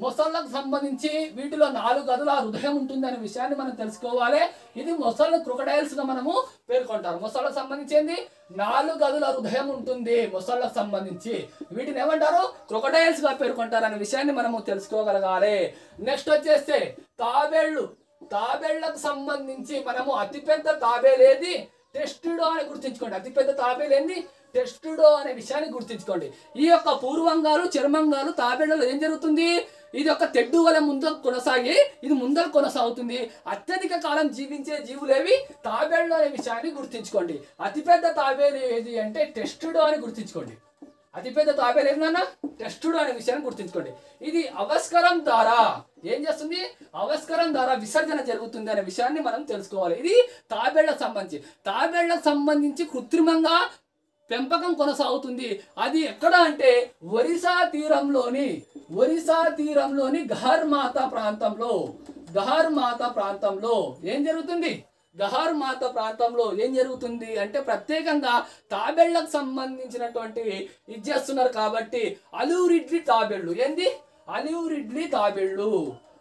మొసళ్ళకు సంబంధించి వీటిలో 4 గదుల హృదయం ఉంటుంది అనే విషయాన్ని మనం తెలుసుకోవాలి. ఇది మొసళ్ళు క్రొకడైల్స్ గా మనము పేర్కొంటారు. మొసళ్ళకు సంబంధించి 4 గదుల హృదయం ఉంటుంది మొసళ్ళకు సంబంధించి. వీటిని ఏమంటారు? క్రొకడైల్స్ గా పేర్కొంటారు అనే విషయాన్ని మనము తెలుసుకోగలగాలి. నెక్స్ట్ వచ్చేస్తే తాబేళ్లకు సంబంధించి మనము అతిపెద్ద తాబేలేది టెస్టిడో అని గుర్తుంచుకోండి. అతిపెద్ద తాబేలేంది? టెస్టిడో అనే విషయాన్ని గుర్తుంచుకోండి. ఈ యొక్క పూర్వంగాలు చర్మంగాలు తాబేళ్లలో ఏం జరుగుతుంది? ఇది ఒక తెడ్డు వల్ల ముందుకు కొనసాగి ఇది ముందర కొనసాగుతుంది. అత్యధిక కాలం జీవించే జీవులేవి? తాబేళ్లు అనే విషయాన్ని గుర్తుంచుకోండి. అతిపెద్ద తాబేలు ఏది అంటే టెస్టిడో అని గుర్తుంచుకోండి. అతిపెద్ద తాబేలు ఏంటన్నా? టెస్టిడో అనే విషయాన్ని గుర్తుంచుకోండి. ఇది అవస్కరం ద్వారా ఏం చేస్తుంది? అవస్కరం ద్వారా విసర్జన జరుగుతుంది అనే విషయాన్ని మనం తెలుసుకోవాలి. ఇది తాబేళ్లకు సంబంధించి కృత్రిమంగా పెంపకం కొనసాగుతుంది. అది ఎక్కడ అంటే ఒరిస్సా తీరంలోని గహర్ మాతా ప్రాంతంలో ఏం జరుగుతుంది? గహర్ మాత ప్రాంతంలో ఏం జరుగుతుంది అంటే ప్రత్యేకంగా తాబేళ్లకు సంబంధించినటువంటి ఇది చేస్తున్నారు కాబట్టి అలివ్ తాబేళ్లు. ఏంది? అలివ్ తాబేళ్లు.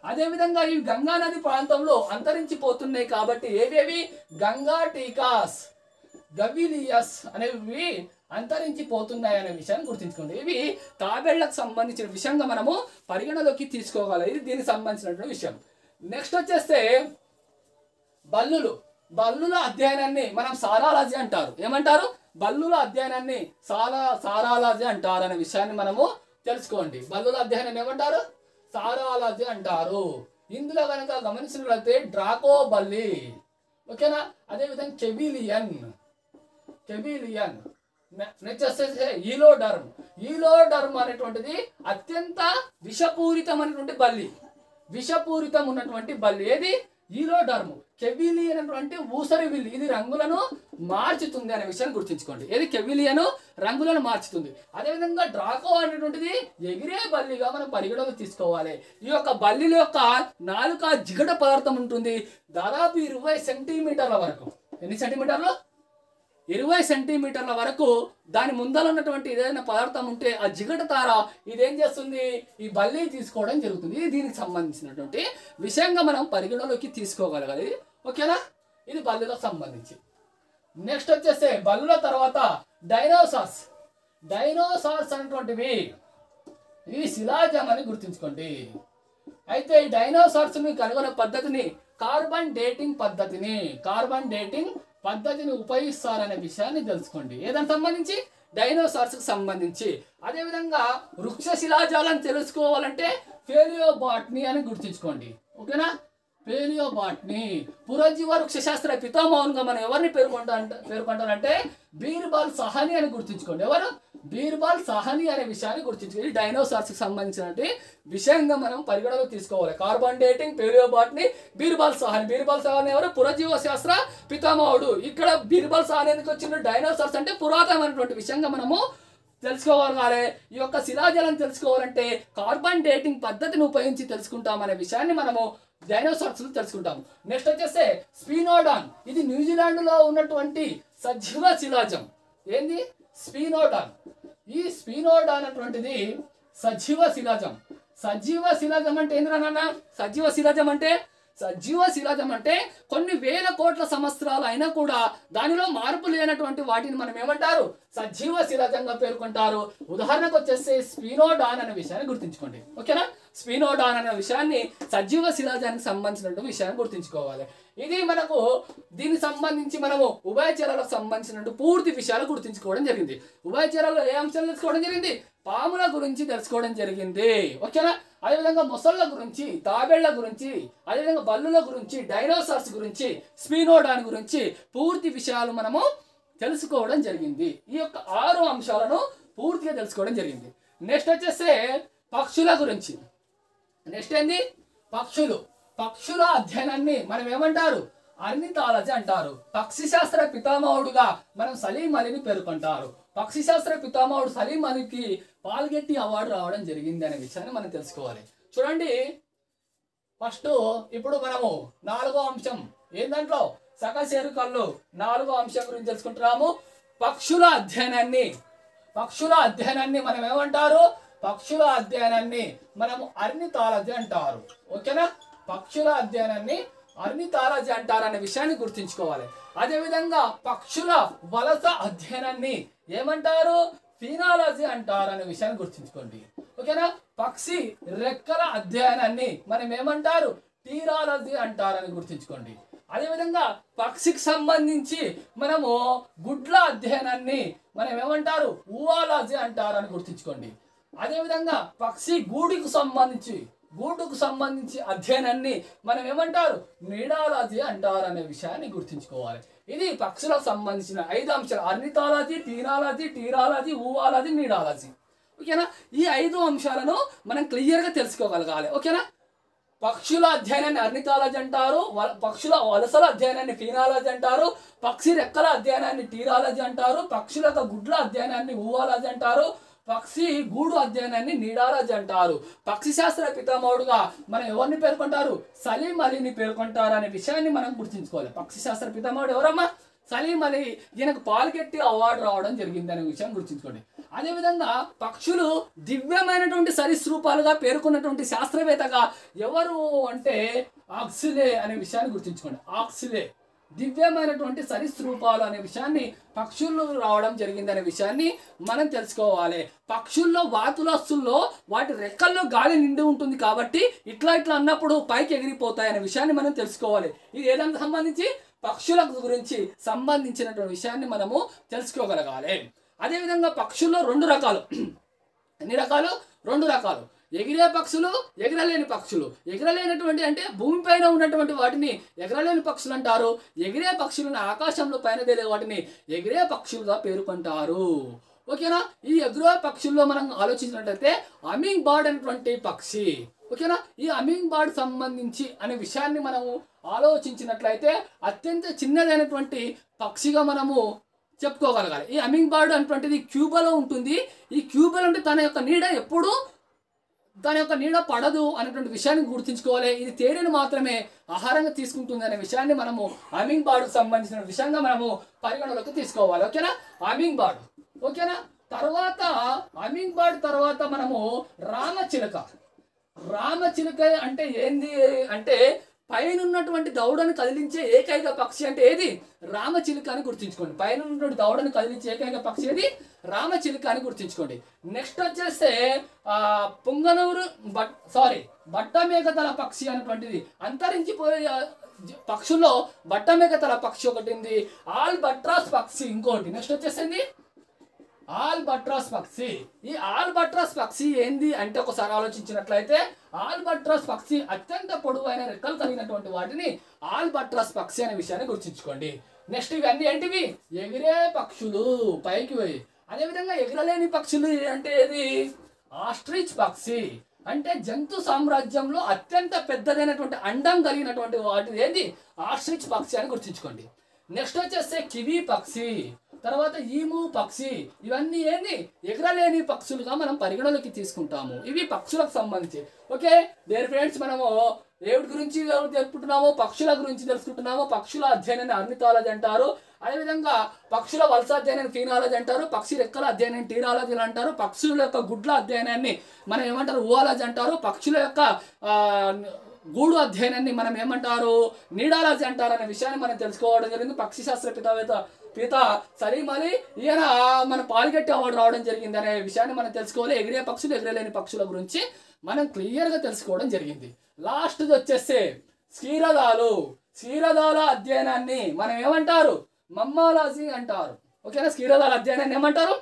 అదేవిధంగా ఈ గంగా నది ప్రాంతంలో అంతరించిపోతున్నాయి కాబట్టి ఏవేవి? గంగా టీకాస్, గవిలియస్ అనేవి అంతరించిపోతున్నాయి అనే విషయాన్ని గుర్తుంచుకోండి. ఇవి తాబేళ్లకు సంబంధించిన విషయంగా మనము పరిగణలోకి తీసుకోగలం. ఇది దీనికి సంబంధించినటువంటి విషయం. నెక్స్ట్ వచ్చేస్తే బల్లుల అధ్యయనాన్ని మనం సారాలజీ అంటారు. ఏమంటారు? బల్లుల అధ్యయనాన్ని సారాలజీ అంటారు అనే విషయాన్ని మనము తెలుసుకోండి. బల్లుల అధ్యయనాన్ని ఏమంటారు? సారాలజీ అంటారు. ఇందులో కనుక గమనించినట్లయితే డ్రాకో బల్లి, ఓకేనా, అదేవిధంగా కెబిలియన్. నెక్స్ట్ వచ్చేసి ఈలోడర్మ్ అనేటువంటిది అత్యంత విషపూరితమైనటువంటి బల్లి. విషపూరితం ఉన్నటువంటి బల్లి ఏది? ఈలోడర్మ్. కెవిలియన్ అనేటువంటి ఊసరి విల్లి. ఇది రంగులను మార్చుతుంది అనే విషయాన్ని గుర్తుంచుకోండి. ఏది? కెవిలియన్ రంగులను మార్చుతుంది. అదేవిధంగా డ్రాకో అనేటువంటిది ఎగిరే బల్లిగా మనం పరిగణలోకి తీసుకోవాలి. ఈ యొక్క బల్లిల యొక్క నాలుక జిగట పదార్థం ఉంటుంది. దాదాపు 20 సెంటీమీటర్ల వరకు. ఎన్ని సెంటీమీటర్లు? 20 సెంటీమీటర్ల వరకు దాని ముందర ఉన్నటువంటి ఏదైనా పదార్థం ఉంటే ఆ జిగట తార ఇదేం చేస్తుంది? ఈ బల్లి తీసుకోవడం జరుగుతుంది. ఇది దీనికి సంబంధించినటువంటి విషయంగా మనం పరిగణలోకి తీసుకోగలగాలి. ఓకేనా, ఇది బల్లులకు సంబంధించి. నెక్స్ట్ వచ్చేస్తే బల్లుల తర్వాత డైనోసార్స్ అనేటువంటివి ఇవి శిలాజం అని గుర్తుంచుకోండి. అయితే ఈ డైనోసార్స్ ని కనుగొనే పద్ధతిని కార్బన్ డేటింగ్ పద్ధతిని ఉపయోగిస్తారనే విషయాన్ని తెలుసుకోండి. ఏదానికి సంబంధించి? డైనోసార్స్ కు సంబంధించి. అదేవిధంగా వృక్ష శిలాజాలను తెలుసుకోవాలంటే పేలియోబాటనీ అని గుర్తుంచుకోండి. ఓకేనా, పేలియోబాటనీ. పురజీవ వృక్ష శాస్త్ర పితామహునిగా మనం ఎవరిని పేర్కొంటారంటే బీర్బల్ సాహనీ అని గుర్తుంచుకోండి. ఎవరు? బీర్బల్ సాహనీ అనే విషయాన్ని గుర్తుంచుకోండి. డైనోసార్స్ కి సంబంధించినటువంటి విషయంగా మనం పరిగణలోకి తీసుకోవాలి. కార్బన్ డేటింగ్, పేలియోబాటనీ, బీర్బల్ సాహనీ ఎవరు? పురజీవ శాస్త్ర పితామహుడు. ఇక్కడ బీర్బల్ సాహనీ ఎందుకు వచ్చింది? డైనోసార్స్ అంటే పురాతనమైనటువంటి విషయంగా మనము తెలుసుకోగలగాలి. ఈ యొక్క శిలాజాలను తెలుసుకోవాలంటే కార్బన్ డేటింగ్ పద్ధతిని ఉపయోగించి తెలుసుకుంటాం అనే విషయాన్ని మనము డైనోసార్స్ తెలుసుకుంటాం. నెక్స్ట్ వచ్చేస్తే స్పినోడాన్. ఇది న్యూజిలాండ్ లో ఉన్నటువంటి సజీవ శిలాజం. ఏంది? స్పినోడాన్. ఈ స్పినోడాన్ అటువంటిది సజీవ శిలాజం అంటే ఏంద్రా నాన్న? సజీవ శిలాజం అంటే కొన్ని వేల కోట్ల సంవత్సరాలు అయినా కూడా దానిలో మార్పు లేనటువంటి వాటిని మనం ఏమంటారు? సజీవ శిలాజంగా పేర్కొంటారు. ఉదాహరణకు వచ్చేసి స్పినోడాన్ అనే విషయాన్ని గుర్తుంచుకోండి. ఓకేనా, స్పినోడాన్ అనే విషయాన్ని సజీవ శిలాజానికి సంబంధించినటువంటి విషయాన్ని గుర్తుంచుకోవాలి. ఇది మనకు దీనికి సంబంధించి మనము ఉభయచరాలకు సంబంధించినటువంటి పూర్తి విషయాలు గుర్తుంచుకోవడం జరిగింది. ఉభయచరాల్లో ఏ అంశాలు తెలుసుకోవడం జరిగింది? పాముల గురించి తెలుసుకోవడం జరిగింది. ఓకేనా, అదేవిధంగా మొసళ్ళ గురించి, తాబేళ్ల గురించి, అదేవిధంగా బల్లుల గురించి, డైనోసార్స్ గురించి, స్పీనోడాన్ గురించి పూర్తి విషయాలు మనము తెలుసుకోవడం జరిగింది. ఈ యొక్క 6 అంశాలను పూర్తిగా తెలుసుకోవడం జరిగింది. నెక్స్ట్ వచ్చేస్తే పక్షుల గురించి. నెక్స్ట్ ఏంది? పక్షుల అధ్యయనాన్ని మనం ఏమంటారు? ఆర్నిథాలజీ అంటారు. పక్షి శాస్త్ర పితామహుడుగా మనం సలీం అలీని పేర్కొంటారు. పక్షి శాస్త్ర పితామహుడు సలీం అలీకి పాల్గెట్టి అవార్డు రావడం జరిగింది అనే విషయాన్ని మనం తెలుసుకోవాలి. చూడండి, ఫస్ట్ ఇప్పుడు మనము 4వ అంశం ఏందంట్లో సకశేరుకాల్లో 4వ అంశం గురించి తెలుసుకుంటున్నాము. పక్షుల అధ్యయనాన్ని మనం ఏమంటారు? పక్షుల అధ్యయనాన్ని మనము ఆర్నిథాలజీ అంటారు. ఓకేనా? పక్షుల అధ్యయనాన్ని ఆర్నిథాలజీ అంటారు అనే విషయాన్ని గుర్తుంచుకోవాలి. అదేవిధంగా పక్షుల వలస అధ్యయనాన్ని ఏమంటారు? ఫీనాలజీ అంటారు అనే విషయాన్ని గుర్తుంచుకోండి. ఓకేనా? పక్షి రెక్కల అధ్యయనాన్ని మనం ఏమంటారు? టీరాలజీ అంటారని గుర్తుంచుకోండి. అదేవిధంగా పక్షికి సంబంధించి మనము గుడ్ల అధ్యయనాన్ని మనం ఏమంటారు? ఊవాలజీ అంటారని గుర్తుంచుకోండి. అదేవిధంగా పక్షి గూడుకు సంబంధించి అధ్యయనాన్ని మనం ఏమంటారు? నీడాలజీ అంటారు అనే విషయాన్ని గుర్తుంచుకోవాలి. ఇది పక్షులకు సంబంధించిన 5 అంశాలు: ఆర్నిథాలజీ, ఫీనాలజీ, టీరాలజీ, ఊవాలజీ, నీడాలజీ. ఓకేనా? ఈ 5 అంశాలను మనం క్లియర్గా తెలుసుకోగలగాలి. ఓకేనా? పక్షుల అధ్యయనాన్ని ఆర్నిథాలజీ అంటారు, పక్షుల వలసల అధ్యయనాన్ని ఫీనాలజీ అంటారు, పక్షి రెక్కల అధ్యయనాన్ని టీరాలజీ అంటారు, పక్షుల యొక్క గుడ్ల అధ్యయనాన్ని ఊవాలజీ అంటారు, పక్షి గూడు అధ్యయనాన్ని నీడాలజీ అంటారు. పక్షి శాస్త్ర పితామహుడుగా మనం ఎవరిని పేర్కొంటారు? సలీం అలీని పేర్కొంటారు అనే విషయాన్ని మనం గుర్తుంచుకోవాలి. పక్షి శాస్త్ర పితామహుడు ఎవరమ్మా? సలీం అలీ. ఈయనకు పాల్గెట్టి అవార్డు రావడం జరిగింది అనే విషయం గుర్తుంచుకోండి. అదేవిధంగా పక్షులు దివ్యమైనటువంటి సరీసృపాలుగా పేర్కొన్నటువంటి శాస్త్రవేత్తగా ఎవరు అంటే ఆక్సిలే అనే విషయాన్ని గుర్తుంచుకోండి. ఆక్సిలే దివ్యమైనటువంటి సరీసృపాలు అనే విషయాన్ని పక్షుల్లో రావడం జరిగింది అనే విషయాన్ని మనం తెలుసుకోవాలి. పక్షుల్లో వాతులస్తుల్లో వాటి రెక్కల్లో గాలి నిండి ఉంటుంది కాబట్టి ఇట్లా అన్నప్పుడు పైకి ఎగిరిపోతాయి అనే విషయాన్ని మనం తెలుసుకోవాలి. ఇది ఏదానికి సంబంధించి? పక్షుల గురించి సంబంధించినటువంటి విషయాన్ని మనము తెలుసుకోగలగాలి. అదేవిధంగా పక్షుల్లో 2 రకాలు. ఎన్ని రకాలు? 2 రకాలు. ఎగిరే పక్షులు, ఎగరలేని పక్షులు. ఎగరలేనటువంటి అంటే భూమిపైన ఉన్నటువంటి వాటిని ఎగరలేని పక్షులు అంటారు. ఎగిరే పక్షులను ఆకాశంలో పైన తేలే వాటిని ఎగిరే పక్షులుగా పేర్కొంటారు. ఓకేనా? ఈ ఎగిరే పక్షుల్లో మనం ఆలోచించినట్లయితే హమ్మింగ్ బర్డ్ అనేటువంటి పక్షి. ఓకేనా? ఈ హమ్మింగ్ బర్డ్ సంబంధించి అనే విషయాన్ని మనము ఆలోచించినట్లయితే అత్యంత చిన్నదైనటువంటి పక్షిగా మనము చెప్పుకోగలగాలి. ఈ హమ్మింగ్ బర్డ్ అనేటువంటిది క్యూబాలో ఉంటుంది. ఈ క్యూబాలో అంటే తన యొక్క నీడ ఎప్పుడు పడదు అనేటువంటి విషయాన్ని గుర్తుంచుకోవాలి. ఇది తేనెను మాత్రమే ఆహారంగా తీసుకుంటుంది అనే విషయాన్ని మనము హమ్మింగ్ బర్డ్కు సంబంధించిన విషయంగా మనము పరిగణలోకి తీసుకోవాలి. ఓకేనా? Humming bird. ఓకేనా? తర్వాత హమ్మింగ్ బర్డ్ తర్వాత మనము రామచిలుక అంటే ఏంది అంటే పైన ఉన్నటువంటి దౌడను కదిలించే ఏకైక పక్షి అంటే ఏది? రామచిలుక అని గుర్తుంచుకోండి. పైన ఉన్నటువంటి దౌడను కదిలించే ఏకైక పక్షి ఏది? రామచిలుక అని గుర్తుంచుకోండి. నెక్స్ట్ వచ్చేస్తే బట్టమేకతల పక్షి అనేటువంటిది అంతరించిపోయే పక్షుల్లో బట్టమేకతల పక్షి ఒకటి ఉంది. ఆల్బట్రాస్ పక్షి ఇంకోటి. నెక్స్ట్ వచ్చేసింది ఆల్బట్రాస్ పక్షి. ఈ ఆల్బట్రాస్ పక్షి ఏంది అంటే ఒకసారి ఆలోచించినట్లయితే ఆల్బట్రాస్ పక్షి అత్యంత పొడవైన రెక్కలు కలిగినటువంటి వాటిని ఆల్బట్రాస్ పక్షి అనే విషయాన్ని గుర్తుంచుకోండి. నెక్స్ట్ ఇవన్నీ ఏంటివి? ఎగిరే పక్షులు, పైకి పోయి. అదేవిధంగా ఎగరలేని పక్షులు అంటే ఏది? ఆస్ట్రిచ్ పక్షి. అంటే జంతు సామ్రాజ్యంలో అత్యంత పెద్దదైనటువంటి అండం కలిగినటువంటి వాటి ఏది? ఆస్ట్రిచ్ పక్షి అని గుర్తుంచుకోండి. నెక్స్ట్ వచ్చేస్తే కివి పక్షి, తర్వాత ఈము పక్షి. ఇవన్నీ ఏంది? ఎగరలేని పక్షులుగా మనం పరిగణలోకి తీసుకుంటాము. ఇవి పక్షులకు సంబంధించి. ఓకే డియర్ ఫ్రెండ్స్, మనము ఏవిటి గురించి తెలుసుకుంటున్నాము? పక్షుల గురించి తెలుసుకుంటున్నాము. పక్షుల అధ్యయనాన్ని ఆర్నిథాలజీ అంటారు. అదేవిధంగా పక్షుల వలస అధ్యయనాన్ని ఫీనాలజీ అంటారు. పక్షి రెక్కల అధ్యయనాన్ని టీరాలజీలు అంటారు. పక్షుల యొక్క గుడ్ల అధ్యయనాన్ని మనం ఏమంటారు? ఊవాలజీ అంటారు. పక్షుల యొక్క గూడు అధ్యయనాన్ని మనం ఏమంటారు? నీడాలజీ అంటారు అనే విషయాన్ని మనం తెలుసుకోవడం జరిగింది. పక్షి శాస్త్ర పిత సలీం అలీ ఈయన మన పాల్గెట్టి అవార్డు రావడం జరిగింది అనే విషయాన్ని మనం తెలుసుకోవాలి. ఎగిరే పక్షులు, ఎగరలేని పక్షుల గురించి మనం క్లియర్గా తెలుసుకోవడం జరిగింది. లాస్ట్ వచ్చేస్తే క్షీరదాల అధ్యయనాన్ని మనం ఏమంటారు? మమ్మాలజీ అంటారు. ఓకేనా? క్షీరదాల అధ్యయనాన్ని ఏమంటారు?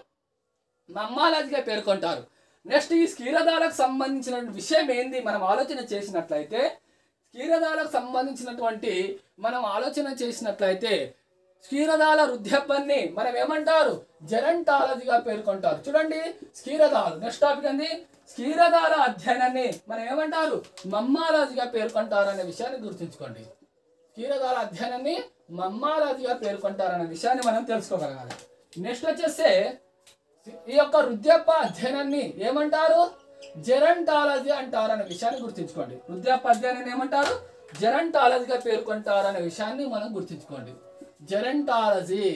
మమ్మాలజీగా పేర్కొంటారు. నెక్స్ట్ ఈ క్షీరదాలకు సంబంధించిన విషయం ఏంది మనం ఆలోచన చేసినట్లయితే, క్షీరదాలకు సంబంధించినటువంటి మనం ఆలోచన చేసినట్లయితే క్షీరదాల వృద్ధాప్యాన్ని మనం ఏమంటారు, జెరంటాలజీగా పేర్కొంటారు. చూడండి క్షీరదాలు, నెక్స్ట్ టాపిక్ అండి క్షీరదాల అధ్యయనాన్ని మనం ఏమంటారు, మమ్మాలజీగా పేర్కొంటారు అనే విషయాన్ని గుర్తుంచుకోండి. క్షీరదాల అధ్యయనాన్ని మమ్మాలజీగా పేర్కొంటారనే విషయాన్ని మనం తెలుసుకోగలగాలి. నెక్స్ట్ వచ్చేస్తే ఈ యొక్క వృద్ధాప్య అధ్యయనాన్ని ఏమంటారు, జెరంటాలజీ అంటారు అనే విషయాన్ని గుర్తుంచుకోండి. వృద్ధాప్య అధ్యయనాన్ని ఏమంటారు, జెరంటాలజీగా పేర్కొంటారు అనే విషయాన్ని మనం గుర్తుంచుకోండి. జెరంటాలజీ,